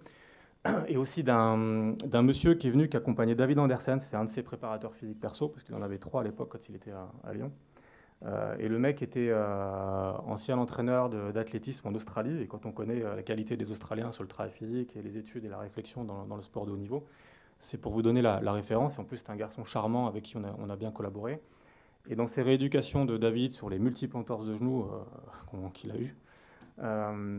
Et aussi d'un monsieur qui est venu, qui accompagnait David Andersen, c'est un de ses préparateurs physiques perso, parce qu'il en avait 3 à l'époque quand il était à Lyon. Et le mec était ancien entraîneur d'athlétisme en Australie, et quand on connaît la qualité des Australiens sur le travail physique et les études et la réflexion dans le sport de haut niveau, c'est pour vous donner la référence. Et en plus, c'est un garçon charmant avec qui on a bien collaboré. Et dans ses rééducations de David sur les multiples entorses de genoux qu'il a eues,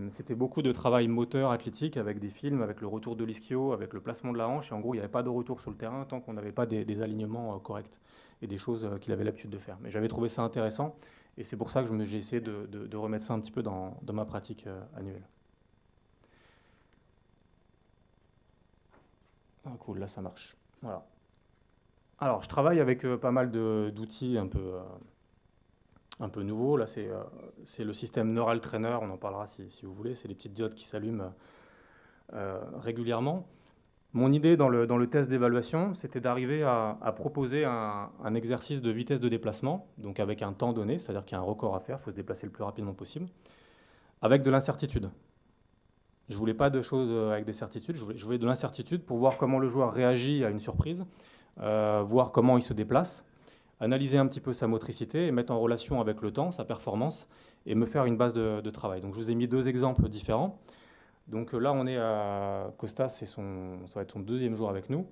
c'était beaucoup de travail moteur athlétique avec des films, avec le retour de l'ischio, avec le placement de la hanche. Et en gros, il n'y avait pas de retour sur le terrain tant qu'on n'avait pas des alignements corrects et des choses qu'il avait l'habitude de faire. Mais j'avais trouvé ça intéressant et c'est pour ça que j'ai essayé de remettre ça un petit peu dans ma pratique annuelle. Ah, cool, là ça marche. Voilà. Alors, je travaille avec pas mal d'outils un peu nouveaux. Là, c'est le système Neural Trainer, on en parlera si vous voulez. C'est des petites diodes qui s'allument régulièrement. Mon idée dans le test d'évaluation, c'était d'arriver à proposer un exercice de vitesse de déplacement, donc avec un temps donné, c'est-à-dire qu'il y a un record à faire, il faut se déplacer le plus rapidement possible, avec de l'incertitude. Je ne voulais pas de choses avec des certitudes, je voulais de l'incertitude pour voir comment le joueur réagit à une surprise, voir comment il se déplace, analyser un petit peu sa motricité et mettre en relation avec le temps, sa performance, et me faire une base de travail. Donc je vous ai mis deux exemples différents. Donc là, on est à Costa, ça va être son deuxième jour avec nous.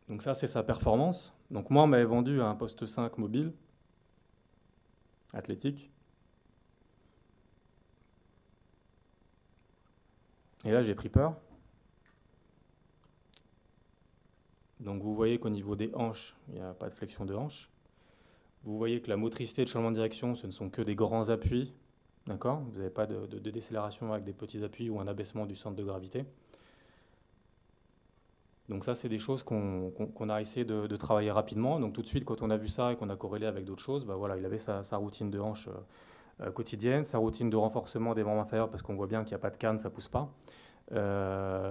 Donc ça, c'est sa performance. Donc moi, on m'avait vendu un poste 5 mobile, athlétique. Et là, j'ai pris peur. Donc vous voyez qu'au niveau des hanches, il n'y a pas de flexion de hanches. Vous voyez que la motricité de changement de direction, ce ne sont que des grands appuis. D'accord ? Vous n'avez pas de décélération avec des petits appuis ou un abaissement du centre de gravité. Donc ça, c'est des choses qu'on a essayé de travailler rapidement. Donc tout de suite, quand on a vu ça et qu'on a corrélé avec d'autres choses, bah voilà, il avait sa routine de hanche quotidienne, sa routine de renforcement des membres inférieurs, parce qu'on voit bien qu'il n'y a pas de canne, ça ne pousse pas.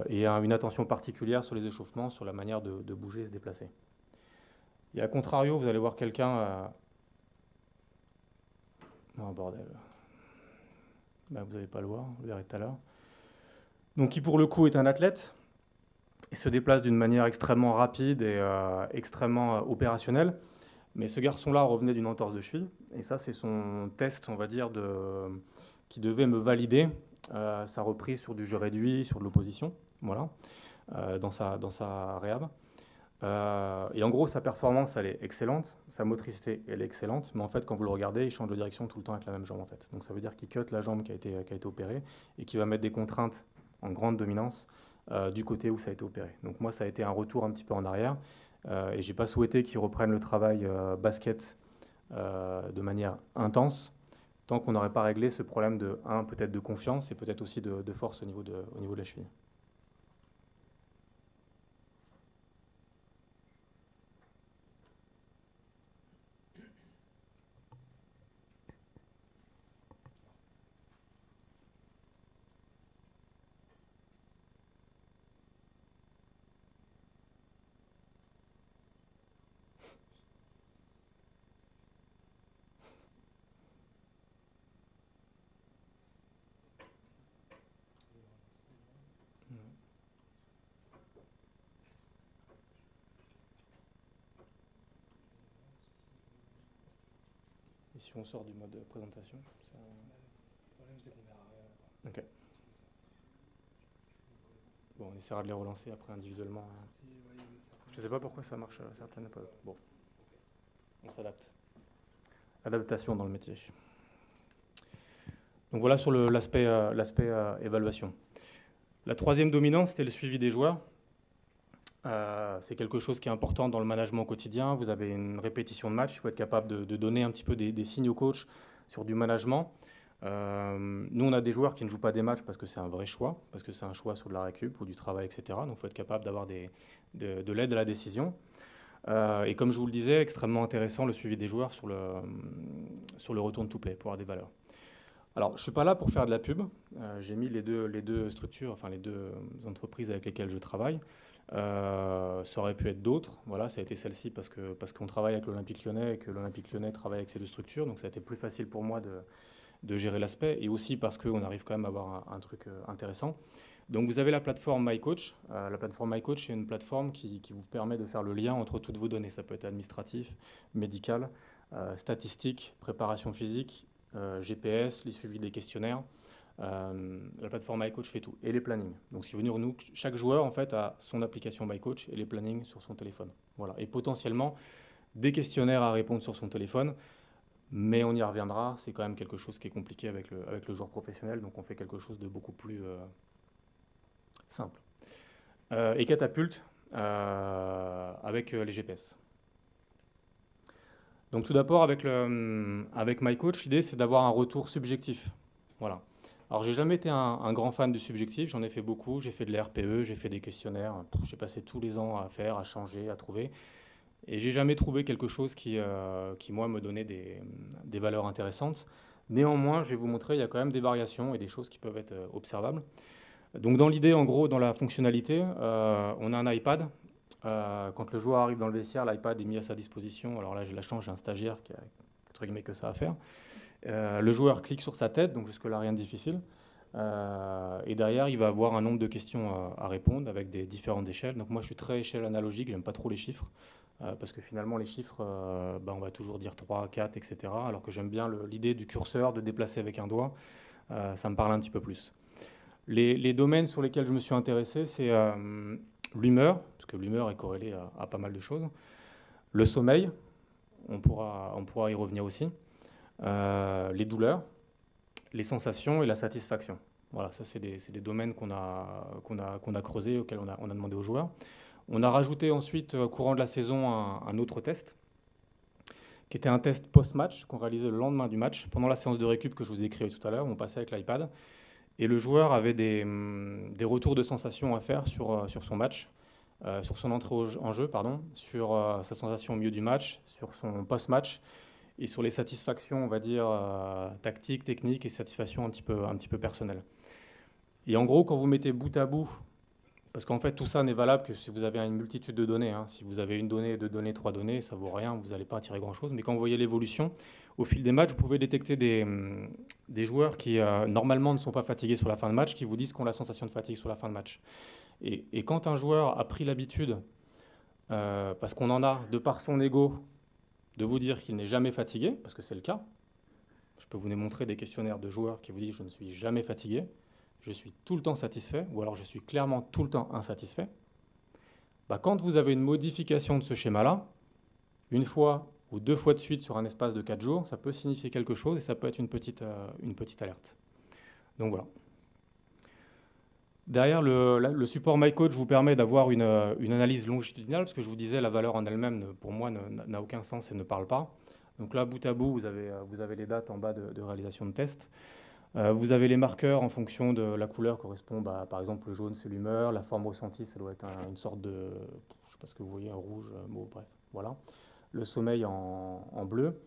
Et une attention particulière sur les échauffements, sur la manière de bouger et se déplacer. Et à contrario, vous allez voir quelqu'un... Oh bordel. Ben, vous n'allez pas le voir, vous verrez tout à l'heure. Donc qui pour le coup est un athlète, et se déplace d'une manière extrêmement rapide et extrêmement opérationnelle. Mais ce garçon-là revenait d'une entorse de cheville, et ça c'est son test, on va dire, qui devait me valider sa reprise sur du jeu réduit, sur de l'opposition, voilà, dans sa réhab. Et en gros, sa performance, elle est excellente, sa motricité, elle est excellente, mais en fait, quand vous le regardez, il change de direction tout le temps avec la même jambe, en fait. Donc ça veut dire qu'il cut la jambe qui a été opérée et qui va mettre des contraintes en grande dominance du côté où ça a été opéré. Donc moi, ça a été un retour un petit peu en arrière, et j'ai pas souhaité qu'il reprenne le travail basket de manière intense, tant qu'on n'aurait pas réglé ce problème peut-être de confiance et peut-être aussi de force au niveau de la cheville. Et si on sort du mode présentation, ça... Le problème, c'est qu'on verra rien. Ok. Bon, on essaiera de les relancer après individuellement. Je ne sais pas pourquoi ça marche à certaines pas. Bon, on s'adapte. Adaptation dans le métier. Donc voilà sur l'aspect évaluation. La troisième dominante, c'était le suivi des joueurs. C'est quelque chose qui est important dans le management au quotidien. Vous avez une répétition de match, il faut être capable de donner un petit peu des signes au coach sur du management. Nous, on a des joueurs qui ne jouent pas des matchs parce que c'est un vrai choix, parce que c'est un choix sur de la récup ou du travail, etc. Donc il faut être capable d'avoir de l'aide à la décision. Et comme je vous le disais, extrêmement intéressant le suivi des joueurs sur le return to play pour avoir des valeurs. Alors, je ne suis pas là pour faire de la pub. J'ai mis les deux structures, enfin les deux entreprises avec lesquelles je travaille. Ça aurait pu être d'autres. Voilà, ça a été celle-ci parce qu'on travaille avec l'Olympique Lyonnais et que l'Olympique Lyonnais travaille avec ces deux structures. Donc ça a été plus facile pour moi de gérer l'aspect et aussi parce qu'on arrive quand même à avoir un truc intéressant. Donc vous avez la plateforme MyCoach. La plateforme MyCoach, c'est une plateforme qui vous permet de faire le lien entre toutes vos données. Ça peut être administratif, médical, statistique, préparation physique, GPS, les suivis des questionnaires. La plateforme MyCoach fait tout. Et les plannings. Donc si vous venez nous, chaque joueur en fait a son application MyCoach et les plannings sur son téléphone. Voilà. Et potentiellement des questionnaires à répondre sur son téléphone. Mais on y reviendra, c'est quand même quelque chose qui est compliqué avec le joueur professionnel, donc on fait quelque chose de beaucoup plus simple. Et catapulte avec les GPS. Donc tout d'abord, avec MyCoach, l'idée c'est d'avoir un retour subjectif. Voilà. Alors, j'ai jamais été un grand fan du subjectif, j'en ai fait beaucoup, j'ai fait de la RPE, j'ai fait des questionnaires, j'ai passé tous les ans à faire, à changer, à trouver, et j'ai jamais trouvé quelque chose qui moi, me donnait des valeurs intéressantes. Néanmoins, je vais vous montrer, il y a quand même des variations et des choses qui peuvent être observables. Donc, dans l'idée, en gros, dans la fonctionnalité, on a un iPad. Quand le joueur arrive dans le vestiaire, l'iPad est mis à sa disposition. Alors là, j'ai la chance, j'ai un stagiaire qui a entre guillemets que ça à faire. Le joueur clique sur sa tête, donc jusque-là, rien de difficile. Et derrière, il va avoir un nombre de questions à répondre avec des différentes échelles. Donc moi, je suis très échelle analogique, j'aime pas trop les chiffres, parce que finalement, les chiffres, on va toujours dire 3, 4, etc. Alors que j'aime bien l'idée du curseur, de déplacer avec un doigt. Ça me parle un petit peu plus. Les domaines sur lesquels je me suis intéressé, c'est l'humeur, parce que l'humeur est corrélée à pas mal de choses. Le sommeil, on pourra y revenir aussi. Les douleurs, les sensations et la satisfaction. Voilà, ça c'est des domaines qu'on a creusés, auxquels on a demandé aux joueurs. On a rajouté ensuite, au courant de la saison, un autre test, qui était un test post-match qu'on réalisait le lendemain du match, pendant la séance de récup que je vous ai écrit tout à l'heure, on passait avec l'iPad, et le joueur avait des retours de sensations à faire sur son match, sur son entrée en jeu, sur sa sensation au milieu du match, sur son post-match, et sur les satisfactions, on va dire, tactiques, techniques et satisfactions un petit peu personnelles. Et en gros, quand vous mettez bout à bout, parce qu'en fait, tout ça n'est valable que si vous avez une multitude de données. Hein. Si vous avez une donnée, deux données, trois données, ça ne vaut rien, vous n'allez pas attirer grand-chose. Mais quand vous voyez l'évolution, au fil des matchs, vous pouvez détecter des joueurs qui, normalement, ne sont pas fatigués sur la fin de match, qui vous disent qu'on a la sensation de fatigue sur la fin de match. Et quand un joueur a pris l'habitude, parce qu'on en a, de par son ego, de vous dire qu'il n'est jamais fatigué, parce que c'est le cas. Je peux vous montrer des questionnaires de joueurs qui vous disent « je ne suis jamais fatigué, je suis tout le temps satisfait » ou alors « je suis clairement tout le temps insatisfait ». Quand vous avez une modification de ce schéma-là, une fois ou deux fois de suite sur un espace de 4 jours, ça peut signifier quelque chose et ça peut être une petite alerte. Donc voilà. Derrière, le support MyCoach vous permet d'avoir une analyse longitudinale, parce que je vous disais, la valeur en elle-même, pour moi, n'a aucun sens et ne parle pas. Donc là, bout à bout, vous avez les dates en bas de réalisation de test. Vous avez les marqueurs en fonction de la couleur correspond, par exemple, le jaune, c'est l'humeur, la forme ressentie, ça doit être une sorte de, je ne sais pas ce que vous voyez, un rouge, bref, voilà. Le sommeil en bleu.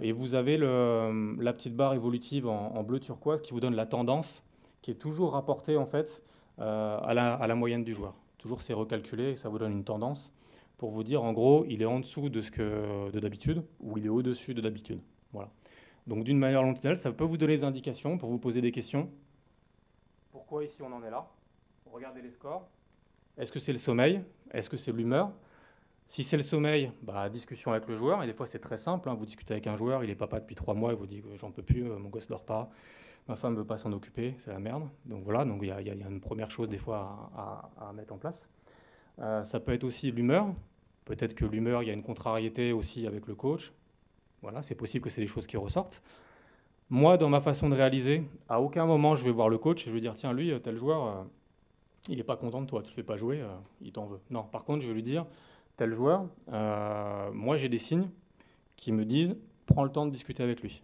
Et vous avez la petite barre évolutive en bleu turquoise qui vous donne la tendance, qui est toujours rapporté en fait à la moyenne du joueur. Toujours c'est recalculé et ça vous donne une tendance pour vous dire en gros il est en dessous de d'habitude ou il est au-dessus de d'habitude. Voilà. Donc d'une manière longitudinale, ça peut vous donner des indications pour vous poser des questions. Pourquoi ici on en est là? Regardez les scores. Est-ce que c'est le sommeil? Est-ce que c'est l'humeur? Si c'est le sommeil, discussion avec le joueur. Et des fois c'est très simple, hein. Vous discutez avec un joueur, il est papa depuis 3 mois, il vous dit j'en peux plus, mon gosse dort pas. Ma femme ne veut pas s'en occuper, c'est la merde. Donc voilà, il y a une première chose des fois à mettre en place. Ça peut être aussi l'humeur. Peut-être que l'humeur, il y a une contrariété aussi avec le coach. Voilà, c'est possible que c'est des choses qui ressortent. Moi, dans ma façon de réaliser, à aucun moment je vais voir le coach et je vais dire tiens, lui, tel joueur, il n'est pas content de toi, tu ne le fais pas jouer, il t'en veut. Non, par contre, je vais lui dire tel joueur, moi j'ai des signes qui me disent prends le temps de discuter avec lui.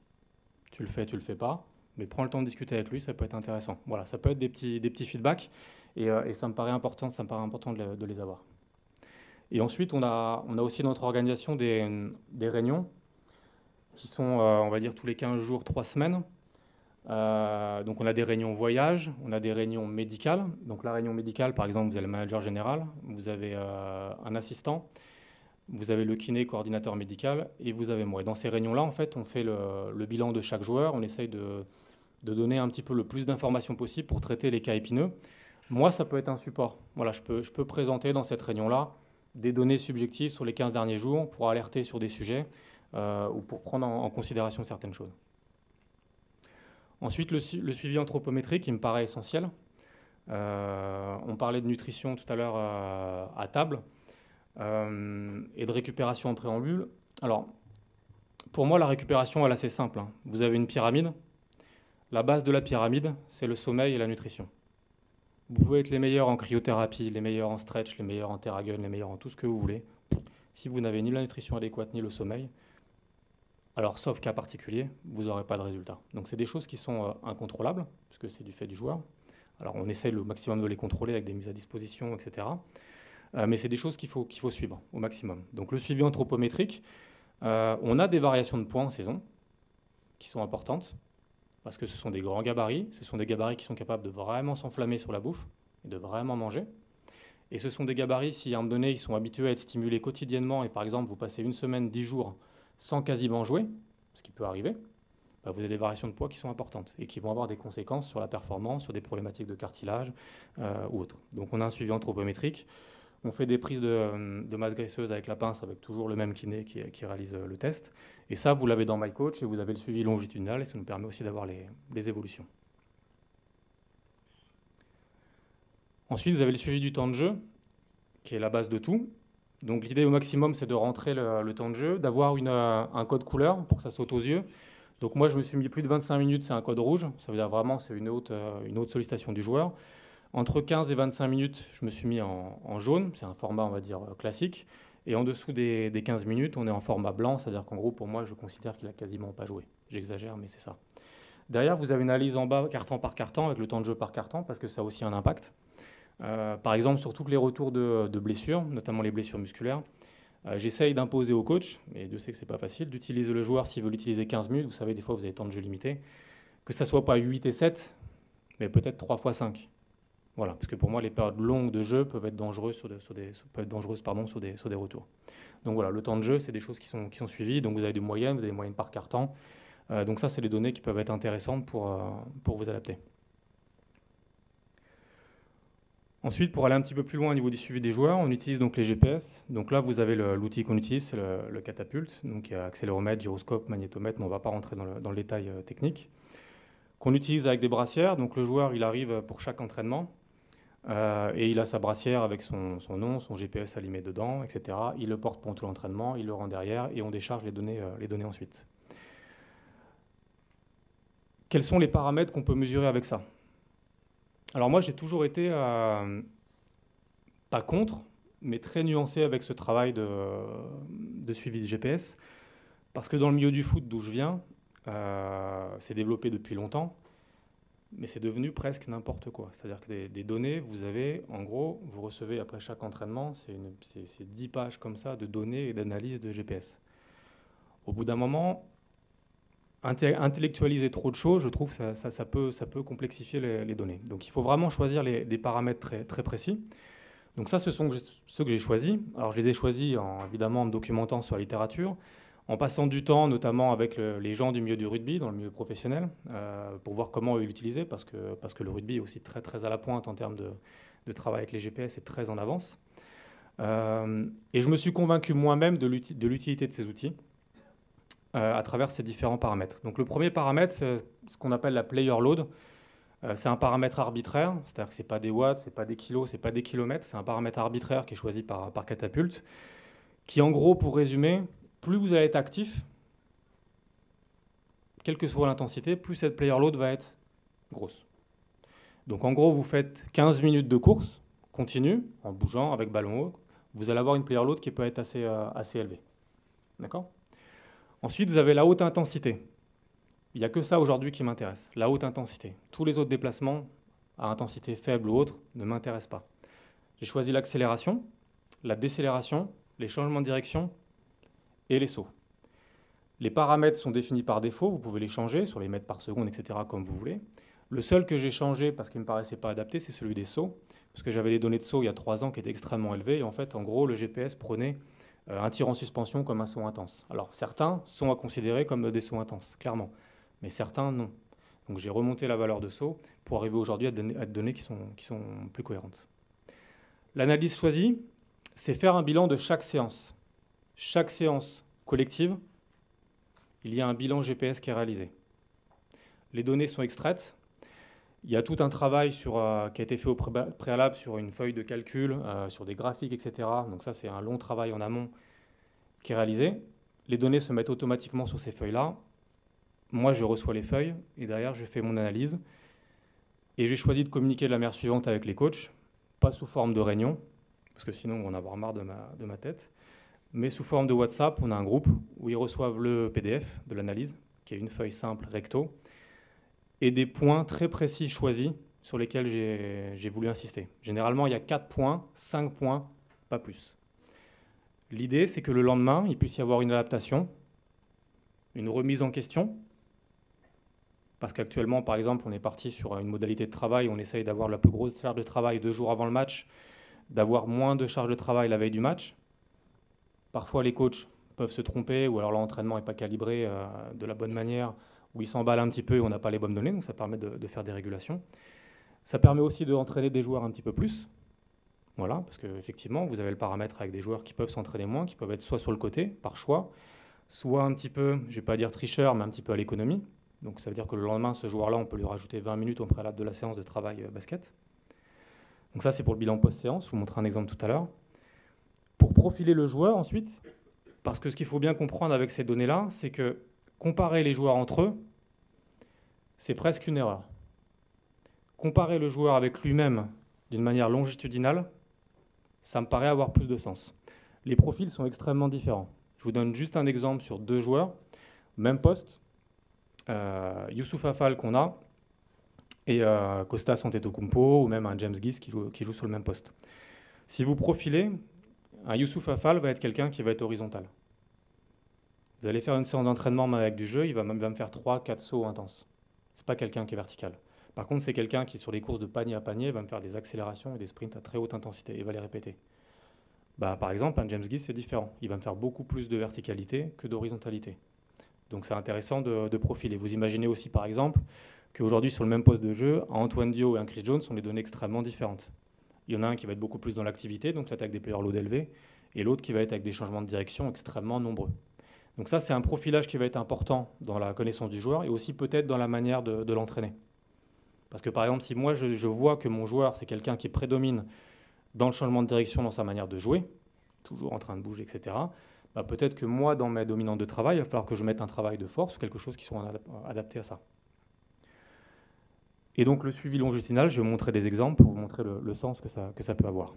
Tu le fais, tu le fais pas. Mais prends le temps de discuter avec lui, ça peut être intéressant. Voilà, ça peut être des petits feedbacks et ça me paraît important de les avoir. Et ensuite, on a aussi dans notre organisation des réunions qui sont, on va dire, tous les 15 jours, 3 semaines. Donc on a des réunions voyage, on a des réunions médicales. Donc la réunion médicale, par exemple, vous avez le manager général, vous avez un assistant, vous avez le kiné, coordinateur médical, et vous avez moi. Et dans ces réunions-là, en fait, on fait le bilan de chaque joueur, on essaye de donner un petit peu le plus d'informations possible pour traiter les cas épineux. Moi, ça peut être un support. Voilà, je peux présenter dans cette réunion-là des données subjectives sur les 15 derniers jours pour alerter sur des sujets ou pour prendre en considération certaines choses. Ensuite, le suivi anthropométrique, qui me paraît essentiel. On parlait de nutrition tout à l'heure à table et de récupération en préambule. Alors, pour moi, la récupération, elle est assez simple, hein. Vous avez une pyramide. La base de la pyramide, c'est le sommeil et la nutrition. Vous pouvez être les meilleurs en cryothérapie, les meilleurs en stretch, les meilleurs en TerraGun, les meilleurs en tout ce que vous voulez. Si vous n'avez ni la nutrition adéquate ni le sommeil, Alors, sauf cas particulier, vous n'aurez pas de résultat. Donc, c'est des choses qui sont incontrôlables, puisque c'est du fait du joueur. Alors, on essaye le maximum de les contrôler avec des mises à disposition, etc. Mais c'est des choses qu'il faut suivre au maximum. Donc, le suivi anthropométrique, on a des variations de points en saison qui sont importantes, parce que ce sont des grands gabarits, ce sont des gabarits qui sont capables de vraiment s'enflammer sur la bouffe et de vraiment manger. Et ce sont des gabarits, si à un moment donné, ils sont habitués à être stimulés quotidiennement, et par exemple, vous passez une semaine, 10 jours sans quasiment jouer, ce qui peut arriver, bah, vous avez des variations de poids qui sont importantes et qui vont avoir des conséquences sur la performance, sur des problématiques de cartilage ou autres. Donc on a un suivi anthropométrique. On fait des prises de masse graisseuse avec la pince, avec toujours le même kiné qui réalise le test. Et ça, vous l'avez dans MyCoach et vous avez le suivi longitudinal et ça nous permet aussi d'avoir les évolutions. Ensuite, vous avez le suivi du temps de jeu, qui est la base de tout. Donc l'idée au maximum, c'est de rentrer le temps de jeu, d'avoir un code couleur pour que ça saute aux yeux. Donc moi, je me suis mis plus de 25 minutes, c'est un code rouge. Ça veut dire vraiment c'est une haute sollicitation du joueur. Entre 15 et 25 minutes, je me suis mis en jaune. C'est un format, on va dire, classique. Et en dessous des 15 minutes, on est en format blanc. C'est-à-dire qu'en gros, pour moi, je considère qu'il n'a quasiment pas joué. J'exagère, mais c'est ça. Derrière, vous avez une analyse en bas, carton par carton, avec le temps de jeu par carton, parce que ça a aussi un impact. Par exemple, sur tous les retours de blessures, notamment les blessures musculaires, j'essaye d'imposer au coach, et Dieu sait que ce n'est pas facile, d'utiliser le joueur s'il veut l'utiliser 15 minutes. Vous savez, des fois, vous avez temps de jeu limité. Que ça ne soit pas 8 et 7, mais peut-être 3 fois 5. Voilà, parce que pour moi, les périodes longues de jeu peuvent être dangereuses sur des retours. Donc voilà, le temps de jeu, c'est des choses qui sont suivies. Donc vous avez des moyennes par carton. Donc ça, c'est les données qui peuvent être intéressantes pour vous adapter. Ensuite, pour aller un petit peu plus loin au niveau du suivi des joueurs, on utilise donc les GPS. Donc là, vous avez l'outil qu'on utilise, c'est le catapulte. Donc il y a accéléromètre, gyroscope, magnétomètre, mais on ne va pas rentrer dans le détail technique. Qu'on utilise avec des brassières. Donc le joueur, il arrive pour chaque entraînement. Et il a sa brassière avec son nom, son GPS allumé dedans, etc. Il le porte pendant tout l'entraînement, il le rend derrière et on décharge les données ensuite. Quels sont les paramètres qu'on peut mesurer avec ça? Alors moi, j'ai toujours été pas contre, mais très nuancé avec ce travail de suivi de GPS, parce que dans le milieu du foot d'où je viens, c'est développé depuis longtemps, mais c'est devenu presque n'importe quoi. C'est-à-dire que des données, vous avez, en gros, vous recevez après chaque entraînement, c'est 10 pages comme ça de données et d'analyse de GPS. Au bout d'un moment, intellectualiser trop de choses, je trouve que ça peut complexifier les données. Donc il faut vraiment choisir des paramètres très, très précis. Donc ça, ce sont ceux que j'ai choisis. Alors je les ai choisis évidemment en me documentant sur la littérature, en passant du temps, notamment avec les gens du milieu du rugby, dans le milieu professionnel, pour voir comment eux l'utiliser, parce que le rugby est aussi très, très à la pointe en termes de travail avec les GPS et très en avance. Et je me suis convaincu moi-même de l'utilité de ces outils à travers ces différents paramètres. Donc le premier paramètre, c'est ce qu'on appelle la player load. C'est un paramètre arbitraire, c'est-à-dire que ce n'est pas des watts, ce n'est pas des kilos, ce n'est pas des kilomètres, c'est un paramètre arbitraire qui est choisi par Catapulte, qui en gros, pour résumer, plus vous allez être actif, quelle que soit l'intensité, plus cette player load va être grosse. Donc en gros, vous faites 15 minutes de course continue, en bougeant avec ballon haut, vous allez avoir une player load qui peut être assez élevée. D'accord ? Ensuite, vous avez la haute intensité. Il n'y a que ça aujourd'hui qui m'intéresse, la haute intensité. Tous les autres déplacements à intensité faible ou autre ne m'intéressent pas. J'ai choisi l'accélération, la décélération, les changements de direction et les sauts. Les paramètres sont définis par défaut, vous pouvez les changer sur les mètres par seconde, etc. comme vous voulez. Le seul que j'ai changé parce qu'il ne me paraissait pas adapté, c'est celui des sauts, parce que j'avais des données de sauts il y a 3 ans qui étaient extrêmement élevées, et en fait, en gros, le GPS prenait un tir en suspension comme un saut intense. Alors, certains sont à considérer comme des sauts intenses, clairement, mais certains, non. Donc, j'ai remonté la valeur de saut pour arriver aujourd'hui à des données qui sont plus cohérentes. L'analyse choisie, c'est faire un bilan de chaque séance. Chaque séance collective, il y a un bilan GPS qui est réalisé. Les données sont extraites. Il y a tout un travail qui a été fait au préalable sur une feuille de calcul, sur des graphiques, etc. Donc ça, c'est un long travail en amont qui est réalisé. Les données se mettent automatiquement sur ces feuilles-là. Moi, je reçois les feuilles et derrière, je fais mon analyse. Et j'ai choisi de communiquer de la manière suivante avec les coachs, pas sous forme de réunion, parce que sinon, on va en avoir marre de ma tête, mais sous forme de WhatsApp, on a un groupe où ils reçoivent le PDF de l'analyse, qui est une feuille simple recto, et des points très précis choisis sur lesquels j'ai voulu insister. Généralement, il y a 4 points, 5 points, pas plus. L'idée, c'est que le lendemain, il puisse y avoir une adaptation, une remise en question, parce qu'actuellement, par exemple, on est parti sur une modalité de travail, on essaye d'avoir la plus grosse charge de travail 2 jours avant le match, d'avoir moins de charge de travail la veille du match. Parfois, les coachs peuvent se tromper, ou alors l'entraînement n'est pas calibré de la bonne manière, ou ils s'emballent un petit peu et on n'a pas les bonnes données, donc ça permet de faire des régulations. Ça permet aussi d'entraîner des joueurs un petit peu plus. Voilà, parce qu'effectivement, vous avez le paramètre avec des joueurs qui peuvent s'entraîner moins, qui peuvent être soit sur le côté, par choix, soit un petit peu, je ne vais pas dire tricheur, mais un petit peu à l'économie. Donc ça veut dire que le lendemain, ce joueur-là, on peut lui rajouter 20 minutes au préalable de la séance de travail basket. Donc ça, c'est pour le bilan post-séance. Je vous montrerai un exemple tout à l'heure. Pour profiler le joueur ensuite, parce que ce qu'il faut bien comprendre avec ces données-là, c'est que comparer les joueurs entre eux, c'est presque une erreur. Comparer le joueur avec lui-même d'une manière longitudinale, ça me paraît avoir plus de sens. Les profils sont extrêmement différents. Je vous donne juste un exemple sur 2 joueurs, même poste, Youssouf Afal qu'on a, et Kostas Antetokounmpo, ou même un James Gis qui joue sur le même poste. Si vous profilez, un Youssouf Afal va être quelqu'un qui va être horizontal. Vous allez faire une séance d'entraînement avec du jeu, il va me faire 3-4 sauts intenses. Ce n'est pas quelqu'un qui est vertical. Par contre, c'est quelqu'un qui, sur les courses de panier à panier, va me faire des accélérations et des sprints à très haute intensité et va les répéter. Par exemple, un James Gis, c'est différent. Il va me faire beaucoup plus de verticalité que d'horizontalité. Donc c'est intéressant de profiler. Vous imaginez aussi, par exemple, qu'aujourd'hui, sur le même poste de jeu, un Antoine Dio et un Chris Jones ont des données extrêmement différentes. Il y en a un qui va être beaucoup plus dans l'activité, donc peut-être avec des player load élevés, et l'autre qui va être avec des changements de direction extrêmement nombreux. Donc ça, c'est un profilage qui va être important dans la connaissance du joueur et aussi peut-être dans la manière de l'entraîner. Parce que par exemple, si moi je vois que mon joueur, c'est quelqu'un qui prédomine dans le changement de direction, dans sa manière de jouer, toujours en train de bouger, etc., peut-être que moi, dans mes dominantes de travail, il va falloir que je mette un travail de force ou quelque chose qui soit adapté à ça. Et donc le suivi longitudinal, je vais vous montrer des exemples pour vous montrer le sens que ça peut avoir.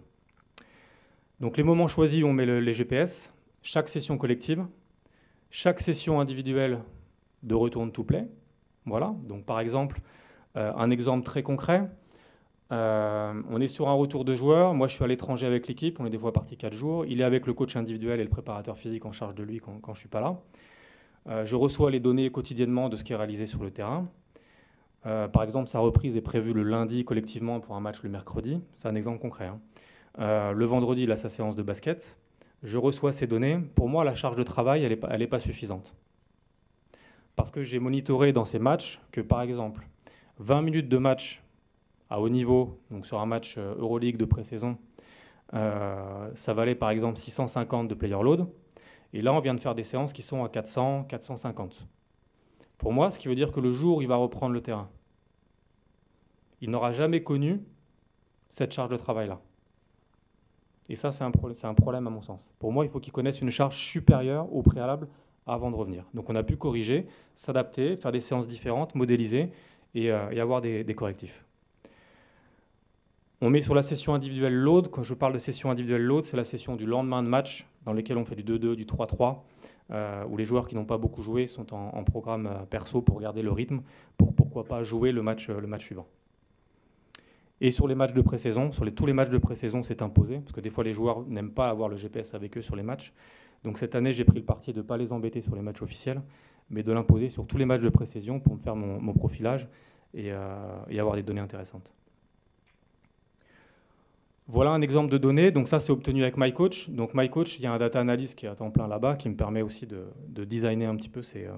Donc les moments choisis, on met les GPS, chaque session collective, chaque session individuelle de retourne to play. Voilà, donc par exemple, un exemple très concret, on est sur un retour de joueur, moi je suis à l'étranger avec l'équipe, on est des fois parti 4 jours, il est avec le coach individuel et le préparateur physique en charge de lui quand je ne suis pas là. Je reçois les données quotidiennement de ce qui est réalisé sur le terrain. Par exemple, sa reprise est prévue le lundi collectivement pour un match le mercredi, c'est un exemple concret. Le vendredi, il a sa séance de basket, je reçois ces données. Pour moi, la charge de travail, elle n'est pas suffisante. Parce que j'ai monitoré dans ces matchs que, par exemple, 20 minutes de match à haut niveau, donc sur un match Euroleague de pré-saison, ça valait par exemple 650 de player load. Et là, on vient de faire des séances qui sont à 400, 450. Pour moi, ce qui veut dire que le jour où il va reprendre le terrain, il n'aura jamais connu cette charge de travail-là. Et ça, c'est un problème à mon sens. Pour moi, il faut qu'il connaisse une charge supérieure au préalable avant de revenir. Donc on a pu corriger, s'adapter, faire des séances différentes, modéliser et avoir des correctifs. On met sur la session individuelle load. Quand je parle de session individuelle load, c'est la session du lendemain de match dans lequel on fait du 2-2, du 3-3, où les joueurs qui n'ont pas beaucoup joué sont en programme perso pour garder le rythme, pour pourquoi pas jouer le match suivant. Et sur les matchs de pré-saison, tous les matchs de pré-saison, c'est imposé, parce que des fois les joueurs n'aiment pas avoir le GPS avec eux sur les matchs. Donc cette année, j'ai pris le parti de ne pas les embêter sur les matchs officiels, mais de l'imposer sur tous les matchs de pré-saison pour me faire mon profilage et avoir des données intéressantes. Voilà un exemple de données. Donc ça, c'est obtenu avec MyCoach. Donc MyCoach, il y a un data analyst qui est à temps plein là-bas, qui me permet aussi de designer un petit peu ces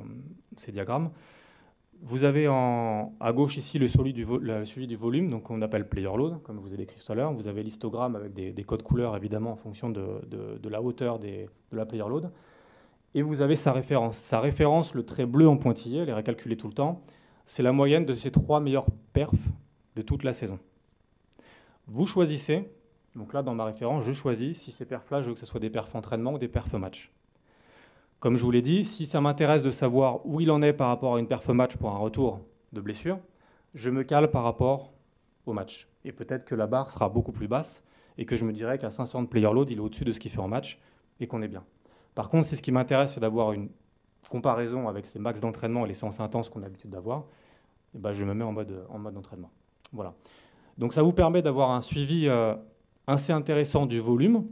diagrammes. Vous avez à gauche ici le suivi du volume, donc on appelle player load, comme je vous ai décrit tout à l'heure. Vous avez l'histogramme avec des codes couleurs, évidemment, en fonction de la hauteur de la player load. Et vous avez sa référence. Sa référence, le trait bleu en pointillé, elle est recalculée tout le temps, c'est la moyenne de ces 3 meilleurs perfs de toute la saison. Vous choisissez, donc là dans ma référence, je choisis si ces perfs-là, je veux que ce soit des perfs entraînement ou des perfs match. Comme je vous l'ai dit, si ça m'intéresse de savoir où il en est par rapport à une perf match pour un retour de blessure, je me cale par rapport au match. Et peut-être que la barre sera beaucoup plus basse et que je me dirais qu'à 500 de player load, il est au-dessus de ce qu'il fait en match et qu'on est bien. Par contre, si ce qui m'intéresse, c'est d'avoir une comparaison avec ces max d'entraînement et les séances intenses qu'on a l'habitude d'avoir, eh ben, je me mets en mode d'entraînement. Voilà. Donc ça vous permet d'avoir un suivi assez intéressant du volume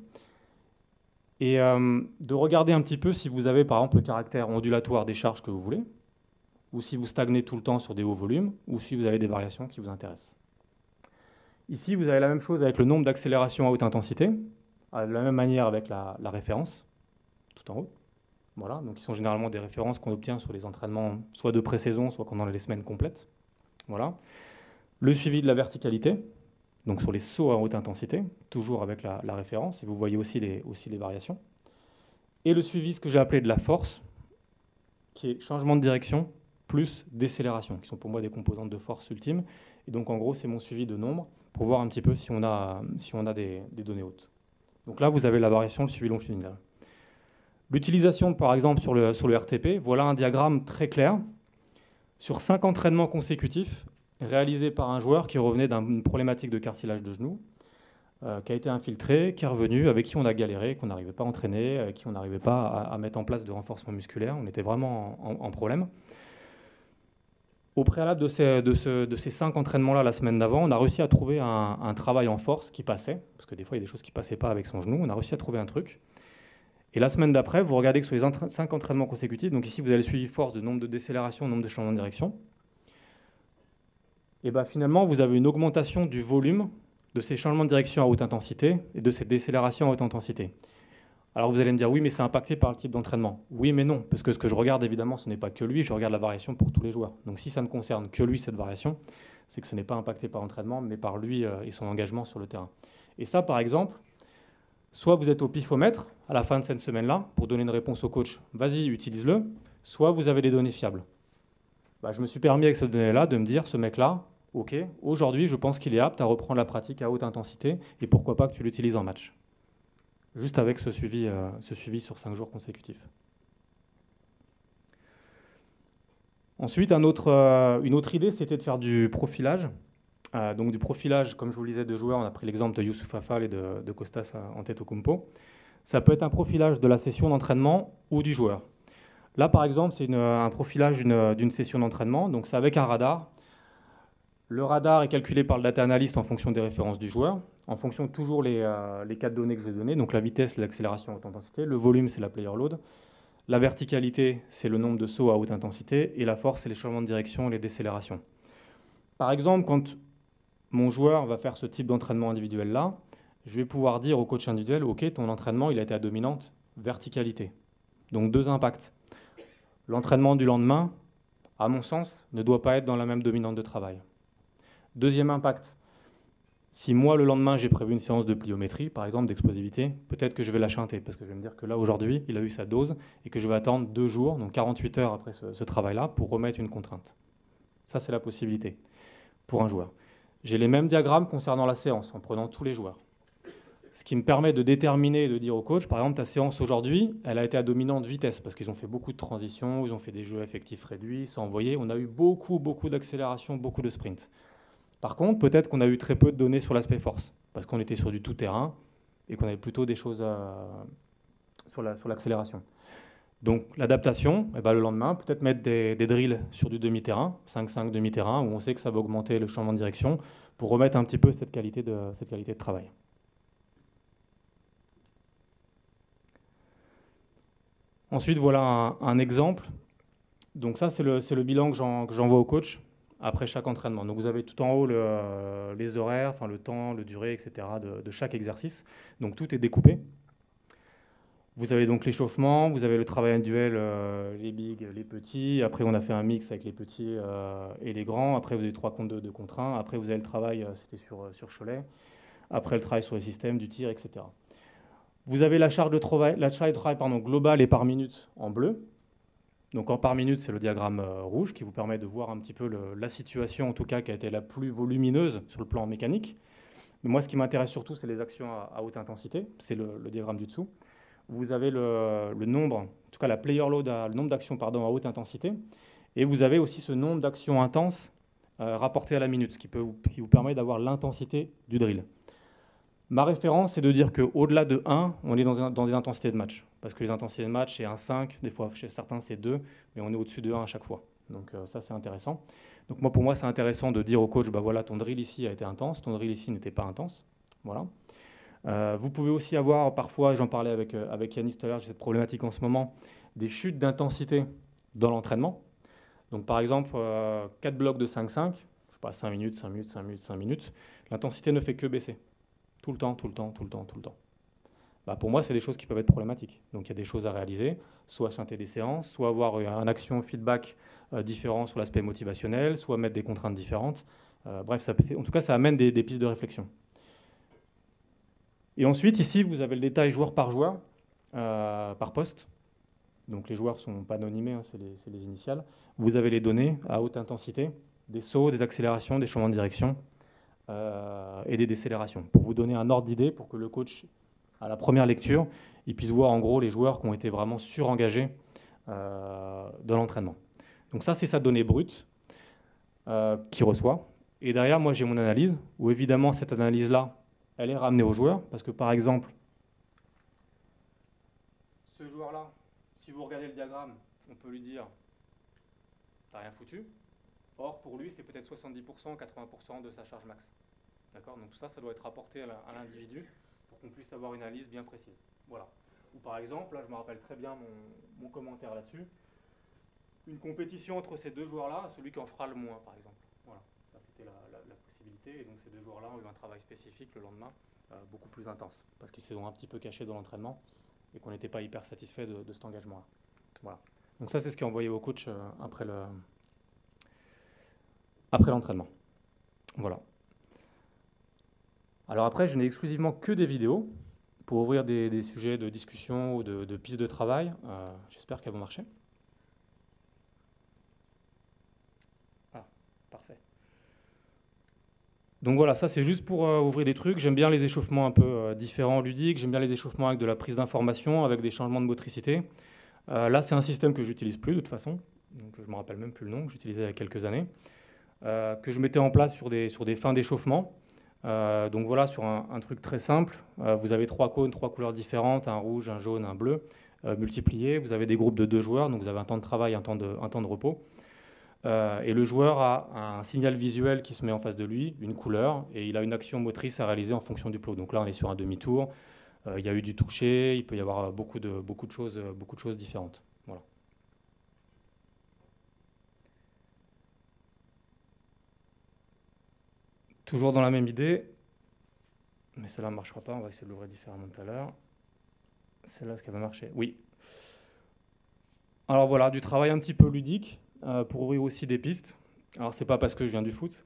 et de regarder un petit peu si vous avez par exemple le caractère ondulatoire des charges que vous voulez, ou si vous stagnez tout le temps sur des hauts volumes, ou si vous avez des variations qui vous intéressent. Ici, vous avez la même chose avec le nombre d'accélérations à haute intensité, de la même manière avec la référence, tout en haut. Voilà, donc ils sont généralement des références qu'on obtient sur les entraînements soit de pré-saison, soit pendant les semaines complètes. Voilà. Le suivi de la verticalité, donc sur les sauts à haute intensité, toujours avec la référence, et vous voyez aussi les variations. Et le suivi, ce que j'ai appelé de la force, qui est changement de direction plus décélération, qui sont pour moi des composantes de force ultime. Et donc en gros, c'est mon suivi de nombre pour voir un petit peu si on a des données hautes. Donc là, vous avez la variation, le suivi longitudinal. L'utilisation, par exemple, sur le RTP, voilà un diagramme très clair. Sur 5 entraînements consécutifs, réalisés par un joueur qui revenait d'une problématique de cartilage de genou, qui a été infiltré, qui est revenu, avec qui on a galéré, qu'on n'arrivait pas à entraîner, avec qui on n'arrivait pas à mettre en place de renforcement musculaire. On était vraiment en problème. Au préalable de ces 5 entraînements-là, la semaine d'avant, on a réussi à trouver un travail en force qui passait, parce que des fois, il y a des choses qui ne passaient pas avec son genou. On a réussi à trouver un truc. Et la semaine d'après, vous regardez que sur les 5 entraînements consécutifs, donc ici, vous avez le suivi force de nombre de décélérations, nombre de changements de direction. Et bien finalement, vous avez une augmentation du volume de ces changements de direction à haute intensité et de ces décélérations à haute intensité. Alors vous allez me dire, oui, mais c'est impacté par le type d'entraînement. Oui, mais non, parce que ce que je regarde, évidemment, ce n'est pas que lui, je regarde la variation pour tous les joueurs. Donc si ça ne concerne que lui, cette variation, c'est que ce n'est pas impacté par l'entraînement, mais par lui et son engagement sur le terrain. Et ça, par exemple, soit vous êtes au pifomètre à la fin de cette semaine-là, pour donner une réponse au coach, vas-y, utilise-le, soit vous avez des données fiables. Bah, je me suis permis avec cette donnée-là de me dire, ce mec-là, ok, aujourd'hui, je pense qu'il est apte à reprendre la pratique à haute intensité, et pourquoi pas que tu l'utilises en match. Juste avec ce suivi sur 5 jours consécutifs. Ensuite, une autre idée, c'était de faire du profilage. Donc du profilage, comme je vous le disais, de joueurs, on a pris l'exemple de Youssouf Afal et de Kostas Antetokounmpo. Ça peut être un profilage de la session d'entraînement ou du joueur. Là, par exemple, c'est un profilage d'une session d'entraînement, donc c'est avec un radar. Le radar est calculé par le data analyst en fonction des références du joueur, en fonction de toujours les 4 données que je vais donner, donc la vitesse, l'accélération à haute intensité, le volume, c'est la player load, la verticalité, c'est le nombre de sauts à haute intensité, et la force, c'est les changements de direction et les décélérations. Par exemple, quand mon joueur va faire ce type d'entraînement individuel-là, je vais pouvoir dire au coach individuel, ok, ton entraînement, il a été à dominante verticalité. Donc 2 impacts. L'entraînement du lendemain, à mon sens, ne doit pas être dans la même dominante de travail. Deuxième impact, si moi, le lendemain, j'ai prévu une séance de pliométrie, par exemple, d'explosivité, peut-être que je vais la chanter, parce que je vais me dire que là, aujourd'hui, il a eu sa dose, et que je vais attendre 2 jours, donc 48 heures après ce travail-là, pour remettre une contrainte. Ça, c'est la possibilité pour un joueur. J'ai les mêmes diagrammes concernant la séance, en prenant tous les joueurs. Ce qui me permet de déterminer et de dire au coach, par exemple, ta séance aujourd'hui, elle a été à dominante vitesse, parce qu'ils ont fait beaucoup de transitions, ils ont fait des jeux effectifs réduits, sans envoyer. On a eu beaucoup d'accélération, beaucoup de sprints. Par contre, peut-être qu'on a eu très peu de données sur l'aspect force, parce qu'on était sur du tout-terrain et qu'on avait plutôt des choses sur l'accélération. Donc l'adaptation, eh ben, le lendemain, peut-être mettre des drills sur du demi-terrain, 5-5 demi-terrain, où on sait que ça va augmenter le changement de direction, pour remettre un petit peu cette qualité de travail. Ensuite, voilà un exemple. Donc ça, c'est le bilan que j'envoie au coach après chaque entraînement. Donc vous avez tout en haut les horaires, enfin le temps, le durée, etc. de chaque exercice. Donc tout est découpé. Vous avez donc l'échauffement, vous avez le travail individuel, les bigs, les petits. Après, on a fait un mix avec les petits et les grands. Après, vous avez 3 contre 2, 2 contre 1. Après, vous avez le travail, c'était sur Cholet. Après, le travail sur les systèmes, du tir, etc. Vous avez la charge de travail, globale et par minute en bleu. Donc en par minute, c'est le diagramme rouge qui vous permet de voir un petit peu la situation, en tout cas, qui a été la plus volumineuse sur le plan mécanique. Mais moi, ce qui m'intéresse surtout, c'est les actions à haute intensité. C'est le diagramme du dessous. Vous avez le nombre, en tout cas la player load, le nombre d'actions à haute intensité. Et vous avez aussi ce nombre d'actions intenses rapportées à la minute, ce qui vous permet d'avoir l'intensité du drill. Ma référence, c'est de dire qu'au-delà de 1, on est dans des intensités de match. parce que les intensités de match, c'est 1,5, des fois chez certains c'est 2, mais on est au-dessus de 1 à chaque fois. Donc ça, c'est intéressant. Donc pour moi, c'est intéressant de dire au coach, bah voilà, ton drill ici a été intense, ton drill ici n'était pas intense. Voilà. Vous pouvez aussi avoir parfois, j'en parlais avec Yannis tout à l'heure, j'ai cette problématique en ce moment, des chutes d'intensité dans l'entraînement. Donc par exemple, 4 blocs de 5-5, je sais pas, 5 minutes, 5 minutes, 5 minutes, 5 minutes, l'intensité ne fait que baisser. Tout le temps, tout le temps, tout le temps, tout le temps. Bah pour moi, c'est des choses qui peuvent être problématiques. Donc il y a des choses à réaliser, soit chanter des séances, soit avoir un action feedback différent sur l'aspect motivationnel, soit mettre des contraintes différentes. Bref, en tout cas, ça amène des pistes de réflexion. Et ensuite, ici, vous avez le détail joueur par joueur, par poste. Donc les joueurs ne sont pas anonymés, hein, c'est les initiales. Vous avez les données à haute intensité, des sauts, des accélérations, des changements de direction et des décélérations. Pour vous donner un ordre d'idée, pour que le coach, à la première lecture, il puisse voir en gros les joueurs qui ont été vraiment surengagés dans l'entraînement. Donc ça, c'est sa donnée brute qu'il reçoit. Et derrière, moi, j'ai mon analyse, où évidemment, cette analyse-là, elle est ramenée aux joueurs, parce que par exemple, ce joueur-là, si vous regardez le diagramme, on peut lui dire « t'as rien foutu ». Or, pour lui, c'est peut-être 70%, 80% de sa charge max. D'accord ? Donc tout ça, ça doit être rapporté à l'individu pour qu'on puisse avoir une analyse bien précise. Voilà. Ou par exemple, là, je me rappelle très bien mon commentaire là-dessus, une compétition entre ces deux joueurs-là, celui qui en fera le moins, par exemple. Voilà. Ça, c'était la possibilité. Et donc ces deux joueurs-là ont eu un travail spécifique le lendemain, beaucoup plus intense, parce qu'ils s'est un petit peu cachés dans l'entraînement et qu'on n'était pas hyper satisfait de cet engagement-là. Voilà. Donc ça, c'est ce qui est envoyé au coach après l'entraînement. Voilà. Alors après, je n'ai exclusivement que des vidéos pour ouvrir des sujets de discussion ou de pistes de travail. J'espère qu'elles vont marcher. Ah, parfait. Donc voilà, ça c'est juste pour ouvrir des trucs. J'aime bien les échauffements un peu différents, ludiques. J'aime bien les échauffements avec de la prise d'information, avec des changements de motricité. Là, c'est un système que j'utilise plus de toute façon. Donc, je ne me rappelle même plus le nom, que j'utilisais il y a quelques années. Que je mettais en place sur des fins d'échauffement. Donc voilà, sur un truc très simple. Vous avez 3 cônes, 3 couleurs différentes, un rouge, un jaune, un bleu, multipliés. Vous avez des groupes de 2 joueurs, donc vous avez un temps de travail, un temps de repos. Et le joueur a un signal visuel qui se met en face de lui, une couleur, et il a une action motrice à réaliser en fonction du plot. Donc là, on est sur un demi-tour. Il y a eu du toucher, il peut y avoir beaucoup de choses différentes. Voilà. Toujours dans la même idée, mais celle-là ne marchera pas, on va essayer de l'ouvrir différemment tout à l'heure. Celle-là, est-ce qu'elle va marcher? Oui. Alors voilà, du travail un petit peu ludique, pour ouvrir aussi des pistes. Alors c'est pas parce que je viens du foot,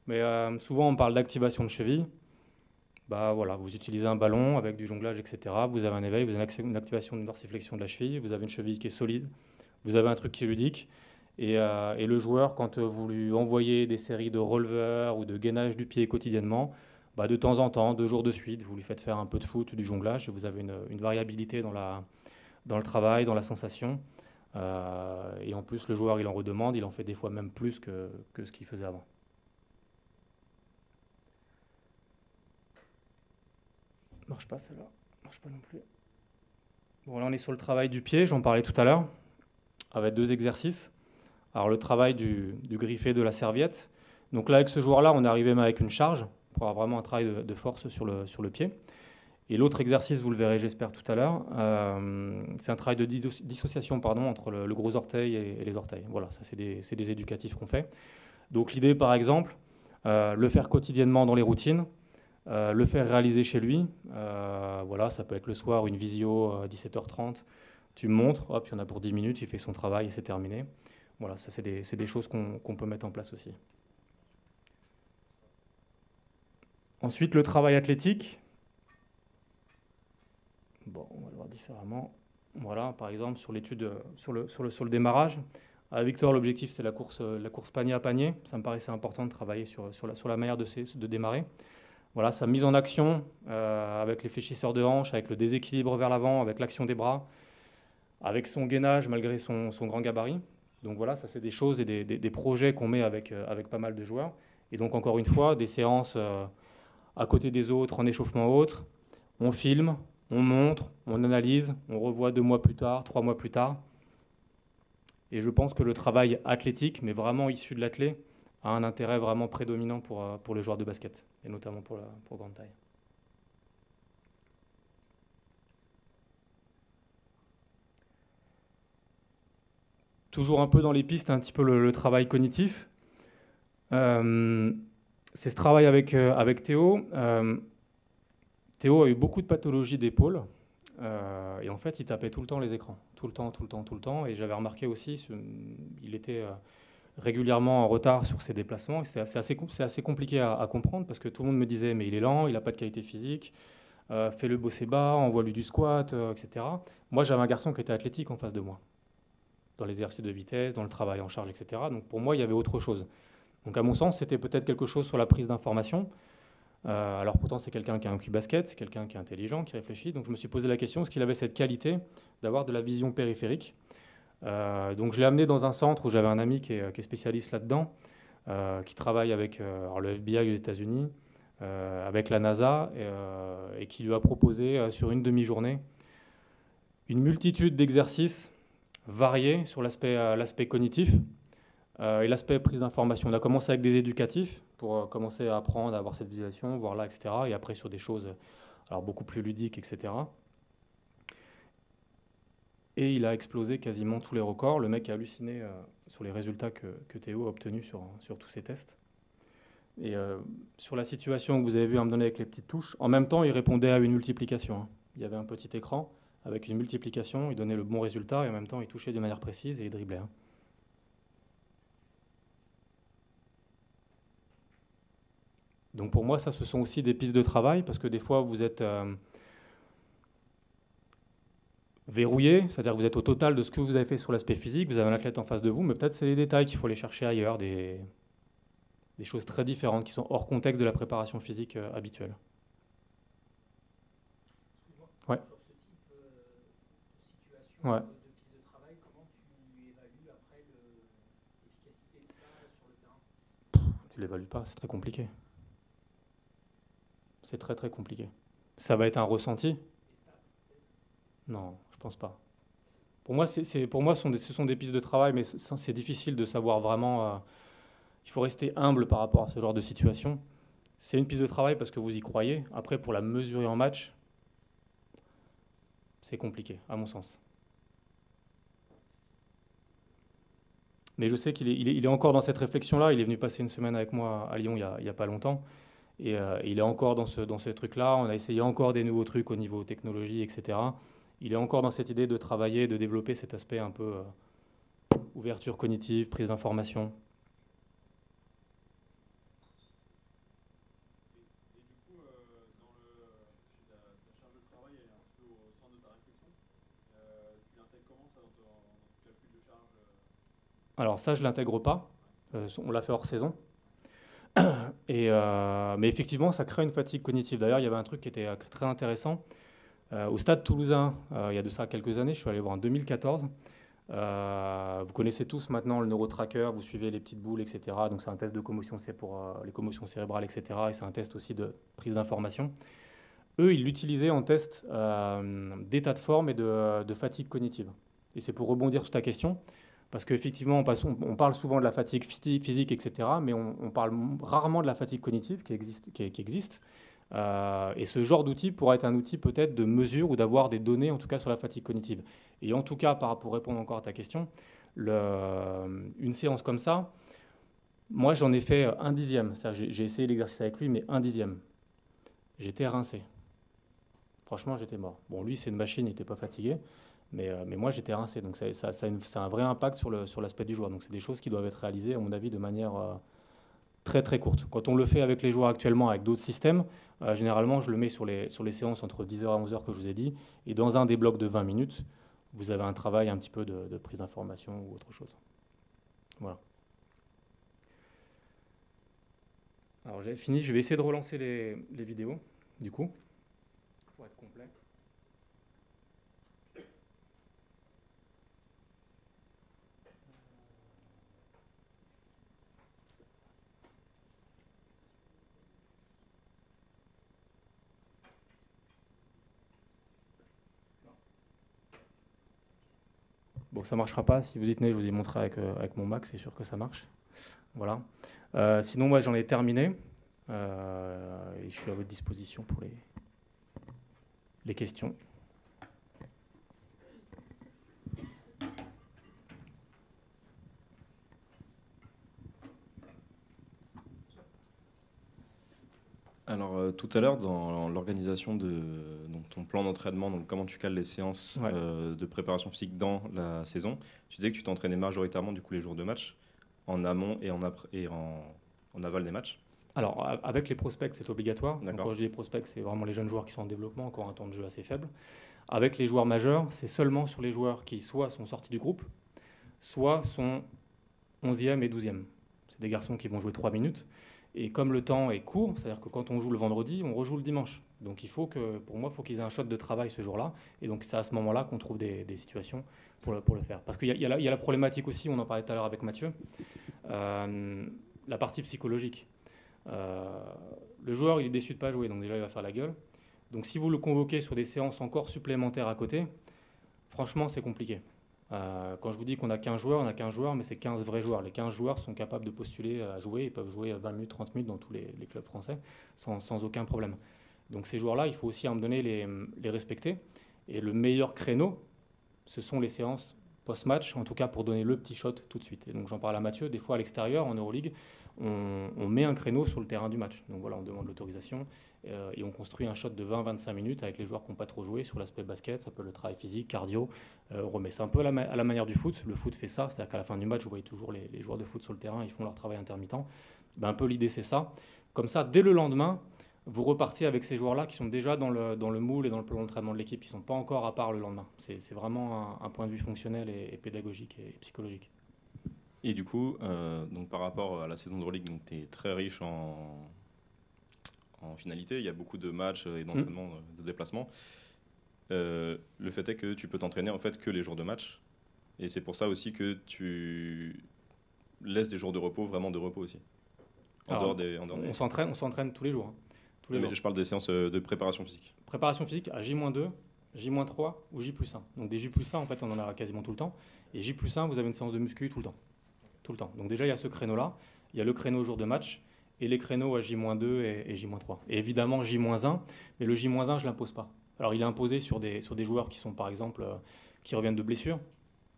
mais souvent on parle d'activation de cheville. Bah voilà, vous utilisez un ballon avec du jonglage, etc. Vous avez un éveil, vous avez une activation de dorsiflexion de la cheville, vous avez une cheville qui est solide, vous avez un truc qui est ludique. Et le joueur, quand vous lui envoyez des séries de releveurs ou de gainage du pied quotidiennement, bah de temps en temps, 2 jours de suite, vous lui faites faire un peu de foot ou du jonglage, et vous avez une variabilité dans le travail, dans la sensation. Et en plus, le joueur, il en redemande, il en fait des fois même plus que ce qu'il faisait avant. Marche pas celle-là, marche pas non plus. Bon, là on est sur le travail du pied, j'en parlais tout à l'heure, avec 2 exercices. Alors le travail du griffé de la serviette. Donc là, avec ce joueur-là, on est arrivé même avec une charge pour avoir vraiment un travail de force sur le pied. Et l'autre exercice, vous le verrez, j'espère, tout à l'heure, c'est un travail de dissociation entre le gros orteil et les orteils. Voilà, ça c'est des éducatifs qu'on fait. Donc l'idée, par exemple, le faire quotidiennement dans les routines, le faire réaliser chez lui. Voilà, ça peut être le soir, une visio à 17h30. Tu me montres, hop, il y en a pour 10 minutes, il fait son travail et c'est terminé. Voilà, ça c'est des choses qu'on peut mettre en place aussi. Ensuite, le travail athlétique. Bon, on va le voir différemment. Voilà, par exemple, sur l'étude, sur le démarrage. Avec Victor, l'objectif, c'est la course panier à panier. Ça me paraissait important de travailler sur la manière de démarrer. Voilà, sa mise en action avec les fléchisseurs de hanches, avec le déséquilibre vers l'avant, avec l'action des bras, avec son gainage malgré son grand gabarit. Donc voilà, ça c'est des choses et des projets qu'on met avec pas mal de joueurs. Et donc encore une fois, des séances à côté des autres, en échauffement autre. On filme, On montre, on analyse, on revoit 2 mois plus tard, 3 mois plus tard. Et je pense que le travail athlétique, mais vraiment issu de l'athlé, a un intérêt vraiment prédominant pour les joueurs de basket, et notamment pour grande taille. Toujours un peu dans les pistes, un petit peu le travail cognitif. C'est ce travail avec Théo. Théo a eu beaucoup de pathologies d'épaule. Et en fait, il tapait tout le temps les écrans. Tout le temps. Et j'avais remarqué aussi, il était régulièrement en retard sur ses déplacements. C'est assez compliqué à comprendre parce que tout le monde me disait mais il est lent, il n'a pas de qualité physique, fais-le bosser bas, envoie-lui du squat, etc. Moi, j'avais un garçon qui était athlétique en face de moi, dans les exercices de vitesse, dans le travail en charge, etc. Donc pour moi, il y avait autre chose. Donc à mon sens, c'était peut-être quelque chose sur la prise d'information. Alors pourtant, c'est quelqu'un qui a un QI basket, c'est quelqu'un qui est intelligent, qui réfléchit. Donc je me suis posé la question, est-ce qu'il avait cette qualité d'avoir de la vision périphérique? Donc je l'ai amené dans un centre où j'avais un ami qui est spécialiste là-dedans, qui travaille avec le FBI aux États-Unis, avec la NASA, et qui lui a proposé sur une demi-journée une multitude d'exercices variés sur l'aspect cognitif et l'aspect prise d'information. On a commencé avec des éducatifs pour commencer à apprendre à avoir cette visualisation, voir là, etc. Et après sur des choses alors beaucoup plus ludiques, etc. Et il a explosé quasiment tous les records. Le mec a halluciné sur les résultats que Théo a obtenus sur tous ses tests. Et sur la situation que vous avez vue à me donner avec les petites touches, en même temps, il répondait à une multiplication. Hein. Il y avait un petit écran avec une multiplication, il donnait le bon résultat et en même temps, il touchait de manière précise et il driblait. Hein. Donc pour moi, ça, ce sont aussi des pistes de travail parce que des fois, vous êtes verrouillé, c'est-à-dire que vous êtes au total de ce que vous avez fait sur l'aspect physique, vous avez un athlète en face de vous, mais peut-être c'est les détails qu'il faut aller chercher ailleurs, des choses très différentes qui sont hors contexte de la préparation physique habituelle. Ouais. Sur ce type de situation, Ouais. de piste de travail, comment tu évalues après l'efficacité de ça sur le terrain? Tu ne l'évalues pas, c'est très compliqué. C'est très très compliqué. Ça va être un ressenti? Non, je pense pas. Pour moi, ce sont des pistes de travail, mais c'est difficile de savoir vraiment. Il faut rester humble par rapport à ce genre de situation. C'est une piste de travail parce que vous y croyez. Après, pour la mesurer en match, c'est compliqué, à mon sens. Mais je sais qu'il est encore dans cette réflexion-là. Il est venu passer une semaine avec moi à Lyon il n'y a pas longtemps. Et il est encore dans ce truc-là. On a essayé encore des nouveaux trucs au niveau technologie, etc. Il est encore dans cette idée de travailler, de développer cet aspect un peu ouverture cognitive, prise d'information. Et du coup, la charge de travail, elle est un peu au centre de ta réflexion. Tu l'intègres comment ça dans ton calcul de charge? Alors ça, je ne l'intègre pas. On l'a fait hors saison. Mais effectivement, ça crée une fatigue cognitive. D'ailleurs, il y avait un truc qui était très intéressant. Au Stade Toulousain, il y a de ça quelques années, je suis allé voir en 2014. Vous connaissez tous maintenant le neurotracker, vous suivez les petites boules, etc. Donc c'est un test de commotion, c'est pour les commotions cérébrales, etc. Et c'est un test aussi de prise d'information. Eux, ils l'utilisaient en test d'état de forme et de fatigue cognitive. Et c'est pour rebondir sur ta question, parce qu'effectivement, on parle souvent de la fatigue physique, etc. Mais on parle rarement de la fatigue cognitive qui existe. Et ce genre d'outil pourrait être un outil peut-être de mesure ou d'avoir des données, en tout cas sur la fatigue cognitive. Et en tout cas, pour répondre encore à ta question, une séance comme ça, moi j'en ai fait un dixième. J'ai essayé l'exercice avec lui, mais un dixième. J'étais rincé. Franchement, j'étais mort. Bon, lui, c'est une machine, il n'était pas fatigué, mais moi, j'étais rincé. Donc ça a un vrai impact sur l'aspect du joueur. Donc c'est des choses qui doivent être réalisées, à mon avis, de manière très très courte. Quand on le fait avec les joueurs actuellement, avec d'autres systèmes, généralement, je le mets sur les séances entre 10h et 11h que je vous ai dit, et dans un des blocs de 20 minutes, vous avez un travail un petit peu de prise d'information ou autre chose. Voilà. Alors j'ai fini, je vais essayer de relancer les vidéos, du coup, pour être complet. Bon, ça ne marchera pas. Si vous y tenez, je vous y montrerai avec mon Mac, c'est sûr que ça marche. Voilà. Sinon, moi, j'en ai terminé. Et je suis à votre disposition pour les questions. Alors, tout à l'heure, dans l'organisation de donc, ton plan d'entraînement, donc comment tu cales les séances de préparation physique dans la saison, tu disais que tu t'entraînais majoritairement du coup les jours de match, en amont et en aval des matchs. Alors, avec les prospects, c'est obligatoire. Donc, D'accord. quand je dis les prospects, c'est vraiment les jeunes joueurs qui sont en développement, encore un temps de jeu assez faible. Avec les joueurs majeurs, c'est seulement sur les joueurs qui soit sont sortis du groupe, soit sont 11e et 12e. C'est des garçons qui vont jouer 3 minutes. Et comme le temps est court, c'est-à-dire que quand on joue le vendredi, on rejoue le dimanche. Donc pour moi, il faut qu'ils aient un shot de travail ce jour-là. Et donc c'est à ce moment-là qu'on trouve des situations pour le faire. Parce qu'il y a la problématique aussi, on en parlait tout à l'heure avec Mathieu, la partie psychologique. Le joueur, il est déçu de ne pas jouer, donc déjà il va faire la gueule. Donc si vous le convoquez sur des séances encore supplémentaires à côté, franchement c'est compliqué. Quand je vous dis qu'on a 15 joueurs, on a 15 joueurs, mais c'est 15 vrais joueurs. Les 15 joueurs sont capables de postuler à jouer, ils peuvent jouer 20 minutes, 30 minutes dans tous les clubs français, sans aucun problème. Donc ces joueurs-là, il faut aussi à un moment donné les respecter. Et le meilleur créneau, ce sont les séances post-match, en tout cas pour donner le petit shot tout de suite. Et donc j'en parle à Mathieu, des fois à l'extérieur, en Euroleague, on met un créneau sur le terrain du match. Donc voilà, on demande l'autorisation et on construit un shot de 20-25 minutes avec les joueurs qui n'ont pas trop joué sur l'aspect basket, ça peut être le travail physique, cardio, on remet ça un peu à la manière du foot. Le foot fait ça, c'est-à-dire qu'à la fin du match, vous voyez toujours les joueurs de foot sur le terrain, ils font leur travail intermittent. Ben, un peu l'idée c'est ça. Comme ça, dès le lendemain, vous repartez avec ces joueurs-là qui sont déjà dans le moule et dans le plan d'entraînement de l'équipe, qui ne sont pas encore à part le lendemain. C'est vraiment un point de vue fonctionnel et pédagogique et psychologique. Et du coup, donc par rapport à la saison de Euroleague, tu es très riche en finalité. Il y a beaucoup de matchs et d'entraînements, de déplacements. Le fait est que tu peux t'entraîner en fait que les jours de match. Et c'est pour ça aussi que tu laisses des jours de repos, vraiment de repos aussi. On s'entraîne tous les jours. Hein. Tous les jours. Je parle des séances de préparation physique. Préparation physique à J-2, J-3 ou J+1. Donc des J+1, en fait, on en a quasiment tout le temps. Et J+1, vous avez une séance de muscu tout le temps. Tout le temps. Donc déjà, il y a ce créneau-là. Il y a le créneau jour de match et les créneaux à J-2 et J-3. Et évidemment, J-1, mais le J-1, je ne l'impose pas. Alors, il est imposé sur des joueurs qui sont, par exemple, qui reviennent de blessures.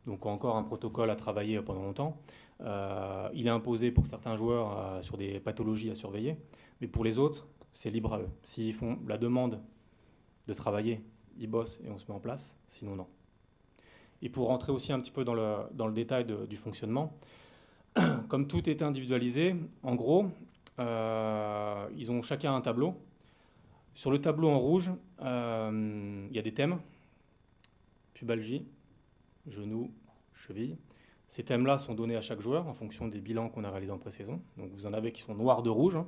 Donc, encore un protocole à travailler pendant longtemps. Il est imposé pour certains joueurs sur des pathologies à surveiller. Mais pour les autres, c'est libre à eux. S'ils font la demande de travailler, ils bossent et on se met en place. Sinon, non. Et pour rentrer aussi un petit peu dans le détail du fonctionnement, comme tout est individualisé, en gros, ils ont chacun un tableau. Sur le tableau en rouge, il y a des thèmes. Pubalgie, genou, cheville. Ces thèmes-là sont donnés à chaque joueur en fonction des bilans qu'on a réalisés en pré-saison. Donc vous en avez qui sont noirs de rouge, hein,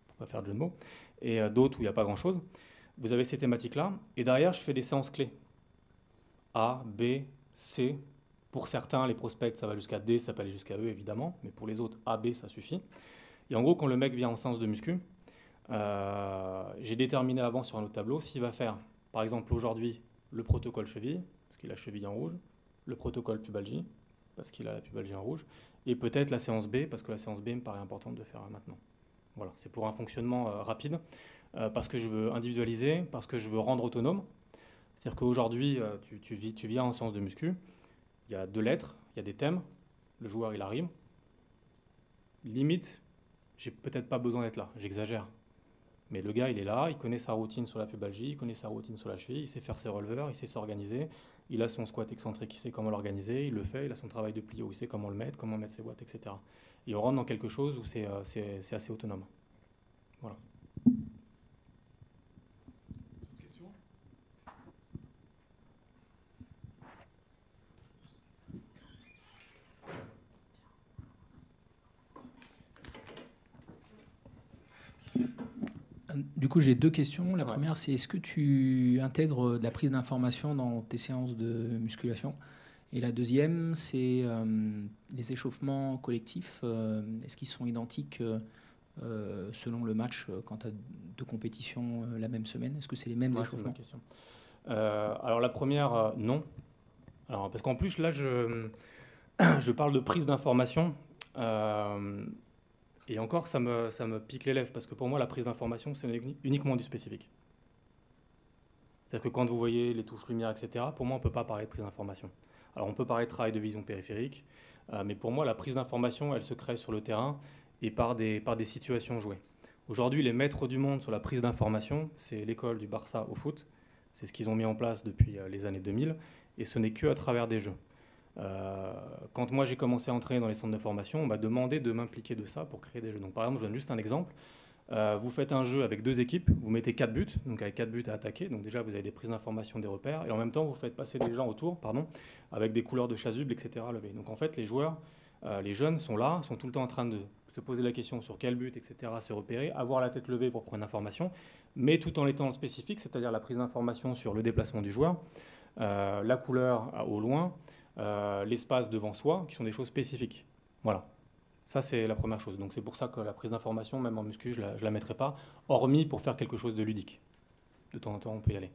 pour ne pas faire de jeu de mots, et d'autres où il n'y a pas grand-chose. Vous avez ces thématiques-là. Et derrière, je fais des séances clés. A, B, C. Pour certains, les prospects, ça va jusqu'à D, ça peut aller jusqu'à E, évidemment. Mais pour les autres, A, B, ça suffit. Et en gros, quand le mec vient en séance de muscu, j'ai déterminé avant sur un autre tableau s'il va faire, par exemple, aujourd'hui, le protocole cheville, parce qu'il a cheville en rouge, le protocole pubalgie, parce qu'il a la pubalgie en rouge, et peut-être la séance B, parce que la séance B me paraît importante de faire maintenant. Voilà, c'est pour un fonctionnement rapide, parce que je veux individualiser, parce que je veux rendre autonome. C'est-à-dire qu'aujourd'hui, tu viens en séance de muscu, il y a 2 lettres, il y a des thèmes, le joueur il arrive. Limite, j'ai peut-être pas besoin d'être là, j'exagère. Mais le gars il est là, il connaît sa routine sur la pubalgie, il connaît sa routine sur la cheville, il sait faire ses releveurs, il sait s'organiser, il a son squat excentrique, il sait comment l'organiser, il le fait, il a son travail de plio, il sait comment le mettre, comment mettre ses watts, etc. Et on rentre dans quelque chose où c'est assez autonome. Voilà. Du coup, j'ai 2 questions. La première, c'est est-ce que tu intègres de la prise d'information dans tes séances de musculation? Et la deuxième, c'est les échauffements collectifs. Est-ce qu'ils sont identiques selon le match quand tu as 2 compétitions la même semaine? Est-ce que c'est les mêmes échauffements? Alors la première, non. Alors, parce qu'en plus, là, je parle de prise d'information. Et encore, ça me pique les lèvres, parce que pour moi, la prise d'information, c'est uniquement du spécifique. C'est-à-dire que quand vous voyez les touches lumière, etc., pour moi, on ne peut pas parler de prise d'information. Alors, on peut parler de travail de vision périphérique, mais pour moi, la prise d'information, elle se crée sur le terrain et par des situations jouées. Aujourd'hui, les maîtres du monde sur la prise d'information, c'est l'école du Barça au foot. C'est ce qu'ils ont mis en place depuis les années 2000, et ce n'est qu'à travers des jeux. Quand moi j'ai commencé à entraîner dans les centres de formation, on m'a demandé de m'impliquer de ça pour créer des jeux. Donc par exemple, je donne juste un exemple. Vous faites un jeu avec 2 équipes, vous mettez 4 buts, donc avec 4 buts à attaquer. Donc déjà, vous avez des prises d'information, des repères, et en même temps, vous faites passer des gens autour, avec des couleurs de chasuble, etc. levées. Donc en fait, les joueurs, les jeunes sont là, sont tout le temps en train de se poser la question sur quel but, etc., se repérer, avoir la tête levée pour prendre l'information, mais tout en étant spécifique, c'est-à-dire la prise d'information sur le déplacement du joueur, la couleur au loin, l'espace devant soi, qui sont des choses spécifiques. Voilà. Ça, c'est la première chose. Donc c'est pour ça que la prise d'information, même en muscu, je ne la mettrai pas, hormis pour faire quelque chose de ludique. De temps en temps, on peut y aller.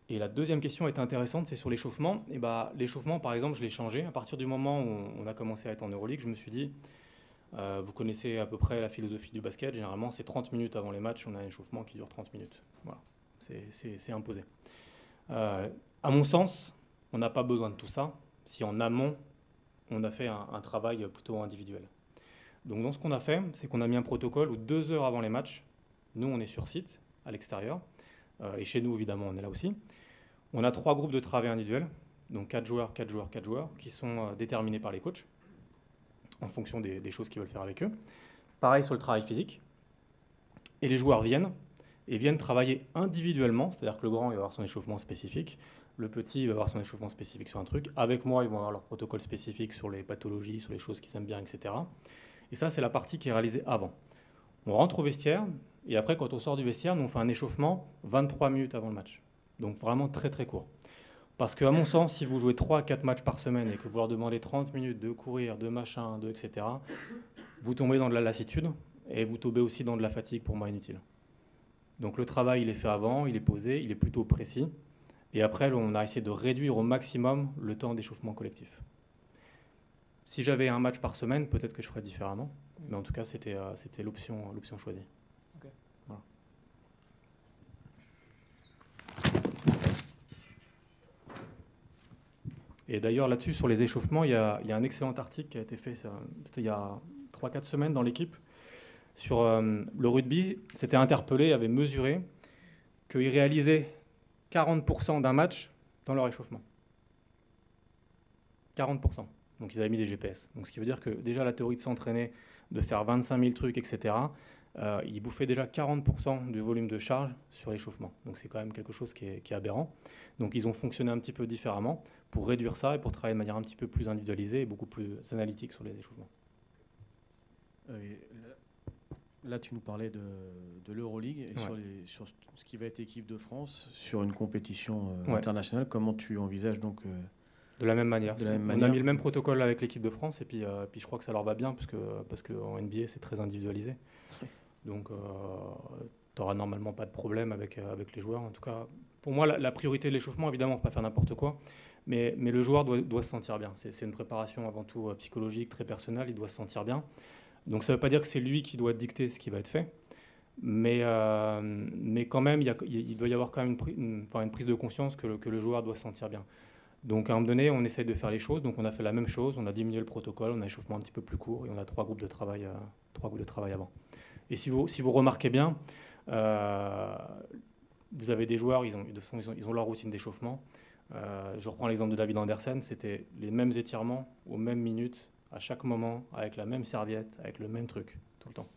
Et la deuxième question est intéressante, c'est sur l'échauffement. Et l'échauffement, par exemple, je l'ai changé. À partir du moment où on a commencé à être en Euroleague, je me suis dit, vous connaissez à peu près la philosophie du basket, généralement c'est 30 minutes avant les matchs, on a un échauffement qui dure 30 minutes. Voilà, c'est imposé. À mon sens, on n'a pas besoin de tout ça si en amont, on a fait un travail plutôt individuel. Donc dans ce qu'on a fait, c'est qu'on a mis un protocole où 2 heures avant les matchs, nous on est sur site, à l'extérieur, et chez nous évidemment on est là aussi. On a 3 groupes de travail individuels, donc 4 joueurs, 4 joueurs, 4 joueurs, qui sont déterminés par les coachs, en fonction des choses qu'ils veulent faire avec eux. Pareil sur le travail physique. Et les joueurs viennent travailler individuellement, c'est-à-dire que le grand il va avoir son échauffement spécifique, le petit va avoir son échauffement spécifique sur un truc. Avec moi, ils vont avoir leur protocole spécifique sur les pathologies, sur les choses qu'ils aiment bien, etc. Et ça, c'est la partie qui est réalisée avant. On rentre au vestiaire, et après, quand on sort du vestiaire, nous, on fait un échauffement 23 minutes avant le match. Donc vraiment très très court. Parce qu'à mon sens, si vous jouez 3 à 4 matchs par semaine et que vous leur demandez 30 minutes de courir, de machin, de etc., vous tombez dans de la lassitude et vous tombez aussi dans de la fatigue pour moi inutile. Donc le travail, il est fait avant, il est posé, il est plutôt précis. Et après, on a essayé de réduire au maximum le temps d'échauffement collectif. Si j'avais un match par semaine, peut-être que je ferais différemment. Mais en tout cas, c'était l'option choisie. Okay. Voilà. Et d'ailleurs, là-dessus, sur les échauffements, il y a un excellent article qui a été fait, c'était il y a 3-4 semaines dans l'équipe, sur le rugby. S'était interpellé, avait mesuré qu'ils réalisaient 40% d'un match dans leur échauffement. 40%. Donc ils avaient mis des GPS. Donc ce qui veut dire que déjà la théorie de s'entraîner, de faire 25 000 trucs, etc., ils bouffaient déjà 40% du volume de charge sur l'échauffement. Donc c'est quand même quelque chose qui est aberrant. Donc ils ont fonctionné un petit peu différemment pour réduire ça et pour travailler de manière un petit peu plus individualisée et beaucoup plus analytique sur les échauffements. Là, tu nous parlais de l'Euroleague et Ouais. sur ce qui va être équipe de France, sur une compétition Ouais. internationale. Comment tu envisages donc De la même manière. De la même On manière. a mis le même protocole avec l'équipe de France et puis je crois que ça leur va bien parce qu'en NBA, c'est très individualisé. Donc, tu n'auras normalement pas de problème avec les joueurs. En tout cas, pour moi, la priorité de l'échauffement, évidemment, pas faire n'importe quoi, mais le joueur doit se sentir bien. C'est une préparation avant tout psychologique, très personnelle, il doit se sentir bien. Donc ça ne veut pas dire que c'est lui qui doit dicter ce qui va être fait, mais quand même, il doit y avoir quand même une prise de conscience que le joueur doit se sentir bien. Donc à un moment donné, on essaie de faire les choses. Donc on a fait la même chose, on a diminué le protocole, on a un échauffement un petit peu plus court et on a 3 groupes de travail avant. Et si vous remarquez bien, vous avez des joueurs, ils ont leur routine d'échauffement. Je reprends l'exemple de David Andersen, c'était les mêmes étirements aux mêmes minutes, à chaque moment, avec la même serviette, avec le même truc, tout le temps.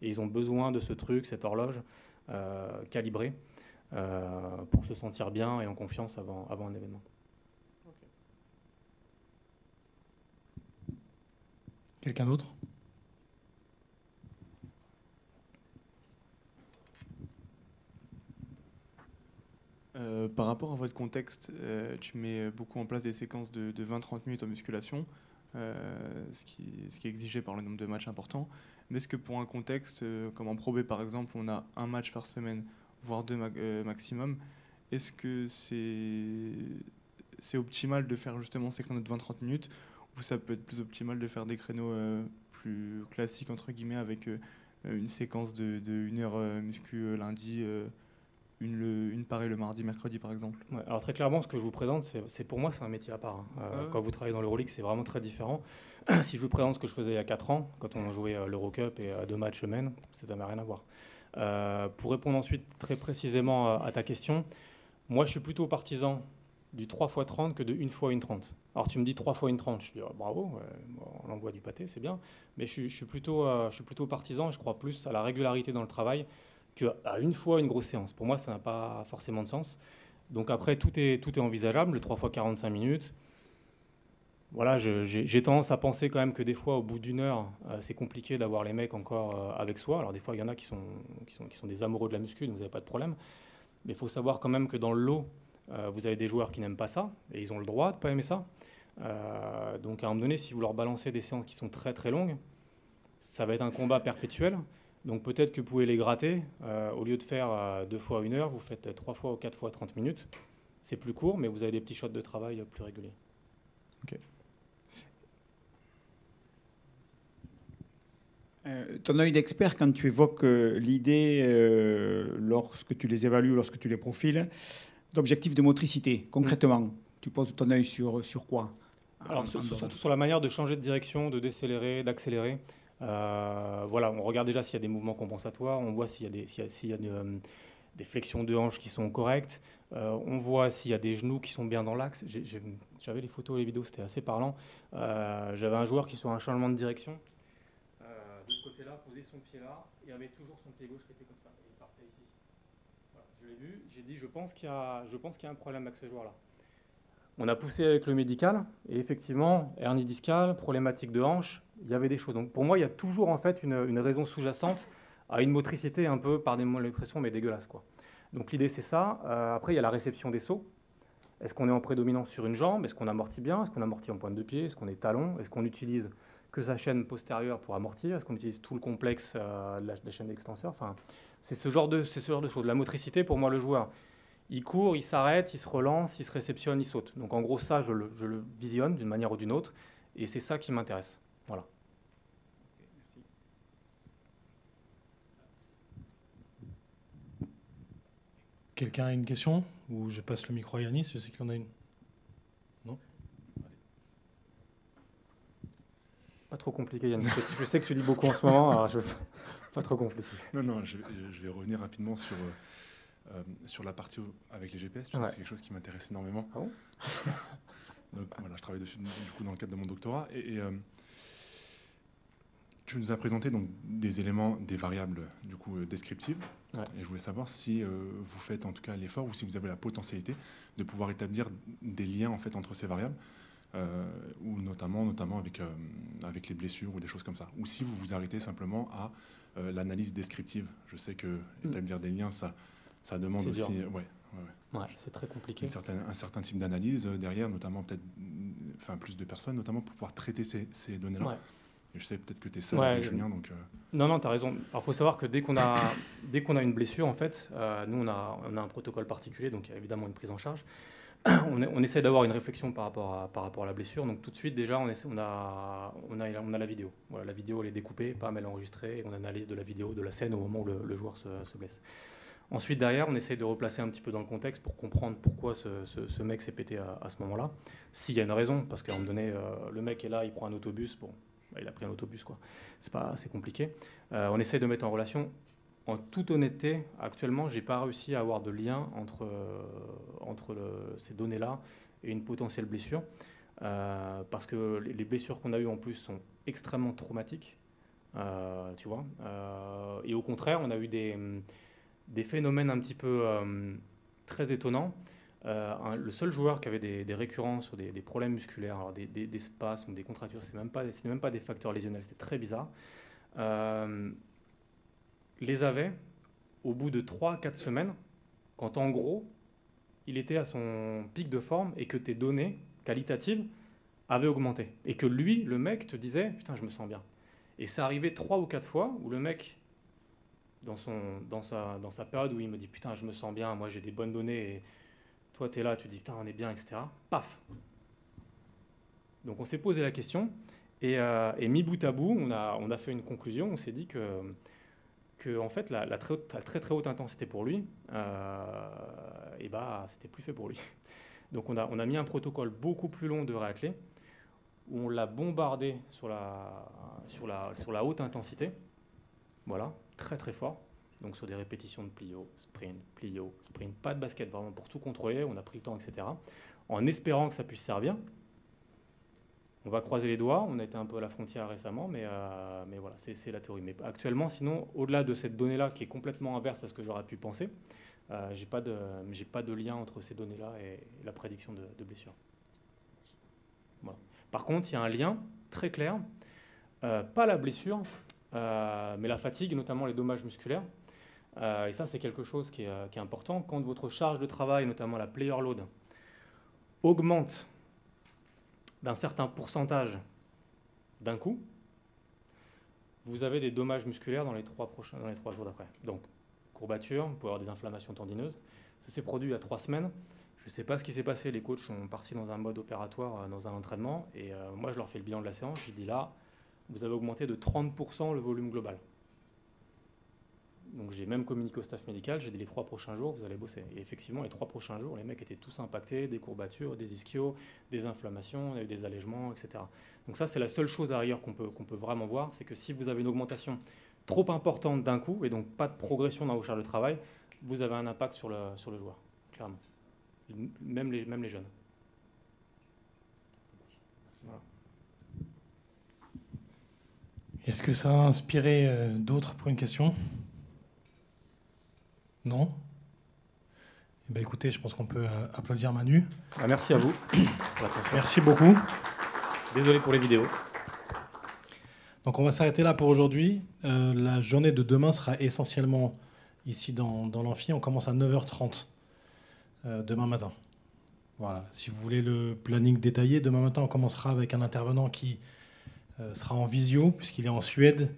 Et ils ont besoin de ce truc, cette horloge calibrée, pour se sentir bien et en confiance avant un événement. Quelqu'un d'autre ? Par rapport à votre contexte, tu mets beaucoup en place des séquences de 20-30 minutes en musculation, ce qui est exigé par le nombre de matchs importants. Mais est-ce que pour un contexte comme en Pro B par exemple, on a un match par semaine, voire 2 maximum, est-ce que c'est optimal de faire justement ces créneaux de 20-30 minutes, ou ça peut être plus optimal de faire des créneaux plus classiques, entre guillemets, avec une séquence de 1 heure muscu lundi, une pareille le mardi, mercredi par exemple. Ouais, alors très clairement, ce que je vous présente, pour moi, c'est un métier à part. Quand vous travaillez dans l'Euroleague, c'est vraiment très différent. Si je vous présente ce que je faisais il y a 4 ans, quand on jouait l'Eurocup et 2 matchs semaine, ça n'a rien à voir. Pour répondre ensuite très précisément à ta question, moi je suis plutôt partisan du 3x30 que de 1x1,30. Alors tu me dis 3x1,30, je dis bravo, on envoie du pâté, c'est bien, mais je suis plutôt partisan et je crois plus à la régularité dans le travail qu'à une fois une grosse séance. Pour moi, ça n'a pas forcément de sens. Donc après, tout est envisageable, le 3x45 minutes. Voilà, j'ai tendance à penser quand même que des fois, au bout d'1 heure, c'est compliqué d'avoir les mecs encore avec soi. Alors des fois, il y en a qui sont des amoureux de la muscu, donc vous n'avez pas de problème. Mais il faut savoir quand même que dans le lot, vous avez des joueurs qui n'aiment pas ça, et ils ont le droit de ne pas aimer ça. Donc à un moment donné, si vous leur balancez des séances qui sont très très longues, ça va être un combat perpétuel. Donc peut-être que vous pouvez les gratter. Au lieu de faire 2 fois 1 heure, vous faites 3 fois ou 4 fois 30 minutes. C'est plus court, mais vous avez des petits shots de travail plus réguliers. Ok. Ton œil d'expert, quand tu évoques l'idée, lorsque tu les évalues, lorsque tu les profiles, d'objectifs de motricité, concrètement, tu poses ton œil sur quoi? Alors, surtout sur la manière de changer de direction, de décélérer, d'accélérer. Voilà, on regarde déjà s'il y a des mouvements compensatoires, on voit s'il y a des flexions de hanches qui sont correctes, on voit s'il y a des genoux qui sont bien dans l'axe. J'avais les photos et les vidéos, c'était assez parlant. J'avais un joueur qui, sur un changement de direction, de ce côté-là, posait son pied là et avait toujours son pied gauche qui était comme ça. Et il partait ici. Voilà, je l'ai vu, j'ai dit je pense qu'il y a un problème avec ce joueur-là. On a poussé avec le médical et effectivement, hernie discale, problématique de hanche, il y avait des choses. Donc pour moi, il y a toujours en fait une raison sous-jacente à une motricité un peu, pardonnez-moi l'expression, mais dégueulasse, quoi. Donc l'idée c'est ça. Après, il y a la réception des sauts. Est-ce qu'on est en prédominance sur une jambe? Est-ce qu'on amortit bien? Est-ce qu'on amortit en pointe de pied? Est-ce qu'on est talon? Est-ce qu'on utilise que sa chaîne postérieure pour amortir? Est-ce qu'on utilise tout le complexe de la chaîne d'extenseur? Enfin, c'est ce genre de choses. De la motricité, pour moi, le joueur, il court, il s'arrête, il se relance, il se réceptionne, il saute. Donc en gros, ça, je le visionne d'une manière ou d'une autre. Et c'est ça qui m'intéresse. Voilà. Okay, merci. Quelqu'un a une question? Ou je passe le micro à Yanis, je sais qu'il en a une. Non? Pas trop compliqué, Yann. Je sais que tu lis beaucoup en ce moment, alors pas trop compliqué. Non, je vais revenir rapidement sur la partie avec les GPS. Ouais. C'est quelque chose qui m'intéresse énormément. Ah bon? Donc voilà, je travaille dessus du coup dans le cadre de mon doctorat. Et tu nous as présenté donc des éléments, des variables du coup descriptives. Ouais. Et je voulais savoir si vous faites en tout cas l'effort ou si vous avez la potentialité de pouvoir établir des liens en fait entre ces variables. Ou notamment avec les blessures ou des choses comme ça. Ou si vous vous arrêtez simplement à l'analyse descriptive. Je sais que établir des liens, ça demande aussi... Ouais, c'est très compliqué. Un certain type d'analyse derrière, notamment peut-être plus de personnes, notamment pour pouvoir traiter ces données-là. Ouais. Et je sais peut-être que tu es seul avec Julien. Donc, Non, tu as raison. Alors, il faut savoir que dès qu'on a une blessure, en fait, nous, on a un protocole particulier, donc il y a évidemment une prise en charge. On essaie d'avoir une réflexion par rapport à la blessure. Donc tout de suite, déjà, on a la vidéo. Voilà, la vidéo, elle est découpée, elle est enregistrée. Et on analyse de la vidéo, de la scène au moment où le joueur se blesse. Ensuite, derrière, on essaie de replacer un petit peu dans le contexte pour comprendre pourquoi ce mec s'est pété à ce moment-là. S'il y a une raison, parce qu'à un moment donné, le mec est là, il prend un autobus. Bon, il a pris un autobus, quoi. C'est compliqué. On essaie de mettre en relation. En toute honnêteté, actuellement, je n'ai pas réussi à avoir de lien entre ces données-là et une potentielle blessure, parce que les blessures qu'on a eues en plus sont extrêmement traumatiques, tu vois. Et au contraire, on a eu des phénomènes un petit peu très étonnants. Le seul joueur qui avait des récurrences sur des problèmes musculaires, alors des spasmes, des contractures, ce n'est même pas des facteurs lésionnels, c'était très bizarre. Les avait au bout de 3-4 semaines, quand en gros, il était à son pic de forme et que tes données qualitatives avaient augmenté. Et que lui, le mec, te disait « Putain, je me sens bien ». Et ça arrivait 3 ou 4 fois où le mec, dans sa période où il me dit « Putain, je me sens bien, moi j'ai des bonnes données » et Toi, tu es là, tu te dis, putain, on est bien, etc. Paf. Donc, on s'est posé la question. Et mis bout à bout, on a fait une conclusion. On s'est dit que en fait, la très très haute intensité pour lui, c'était plus fait pour lui. Donc on a mis un protocole beaucoup plus long de réathlé, où on l'a bombardé sur la haute intensité, voilà, très très fort. Donc sur des répétitions de plio, sprint, pas de basket, vraiment pour tout contrôler, on a pris le temps, etc. En espérant que ça puisse servir. On va croiser les doigts, on a été un peu à la frontière récemment, mais voilà, c'est la théorie. Mais actuellement, sinon, au-delà de cette donnée-là qui est complètement inverse à ce que j'aurais pu penser, j'ai pas de lien entre ces données-là et la prédiction de blessure. Voilà. Par contre, il y a un lien très clair, pas la blessure, mais la fatigue, notamment les dommages musculaires. Et ça, c'est quelque chose qui est important. Quand votre charge de travail, notamment la player load, augmente d'un certain pourcentage d'un coup, vous avez des dommages musculaires dans les 3 jours d'après. Donc, courbature, vous pouvez avoir des inflammations tendineuses. Ça s'est produit il y a 3 semaines. Je ne sais pas ce qui s'est passé. Les coachs sont partis dans un mode opératoire, dans un entraînement. Et moi, je leur fais le bilan de la séance. Je dis là, vous avez augmenté de 30% le volume global. Donc j'ai même communiqué au staff médical, j'ai dit les 3 prochains jours, vous allez bosser. Et effectivement, les 3 prochains jours, les mecs étaient tous impactés, des courbatures, des ischios, des inflammations, on a eu des allègements, etc. Donc ça, c'est la seule chose à rigueur qu'on peut vraiment voir, c'est que si vous avez une augmentation trop importante d'un coup, et donc pas de progression dans vos charges de travail, vous avez un impact sur le joueur, clairement. Même les jeunes. Voilà. Est-ce que ça a inspiré d'autres pour une question ? Non ? Eh bien, écoutez, je pense qu'on peut applaudir Manu. Merci à vous. Merci beaucoup. Désolé pour les vidéos. Donc on va s'arrêter là pour aujourd'hui. La journée de demain sera essentiellement ici dans l'amphi. On commence à 9h30 demain matin. Voilà. Si vous voulez le planning détaillé, demain matin on commencera avec un intervenant qui sera en visio puisqu'il est en Suède.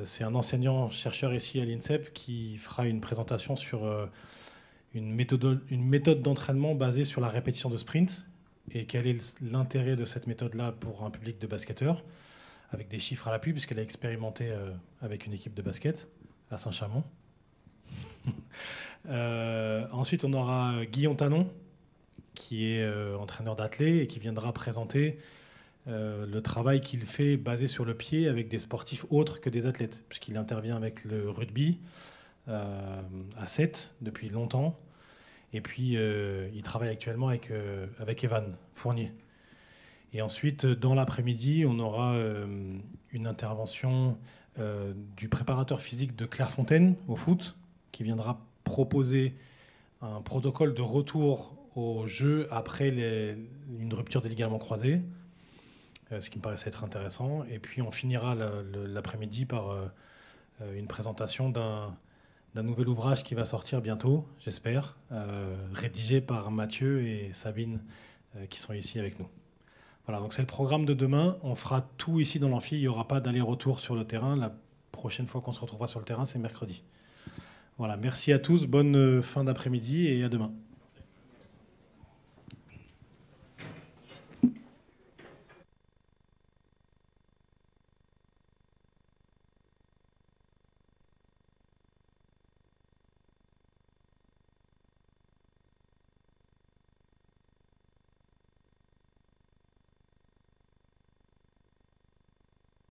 C'est un enseignant-chercheur ici à l'INSEP qui fera une présentation sur une méthode d'entraînement basée sur la répétition de sprint et quel est l'intérêt de cette méthode-là pour un public de basketteurs, avec des chiffres à l'appui, puisqu'elle a expérimenté avec une équipe de basket à Saint-Chamond. Ensuite, on aura Guillaume Tanon, qui est entraîneur d'athlètes et qui viendra présenter le travail qu'il fait basé sur le pied avec des sportifs autres que des athlètes, puisqu'il intervient avec le rugby à 7 depuis longtemps. Et puis, il travaille actuellement avec Evan Fournier. Et ensuite, dans l'après-midi, on aura une intervention du préparateur physique de Clairefontaine au foot, qui viendra proposer un protocole de retour au jeu après une rupture des ligaments croisés, ce qui me paraissait être intéressant. Et puis, on finira l'après-midi par une présentation d'un nouvel ouvrage qui va sortir bientôt, j'espère, rédigé par Mathieu et Sabine, qui sont ici avec nous. Voilà, donc c'est le programme de demain. On fera tout ici dans l'amphi. Il n'y aura pas d'aller-retour sur le terrain. La prochaine fois qu'on se retrouvera sur le terrain, c'est mercredi. Voilà, merci à tous. Bonne fin d'après-midi et à demain.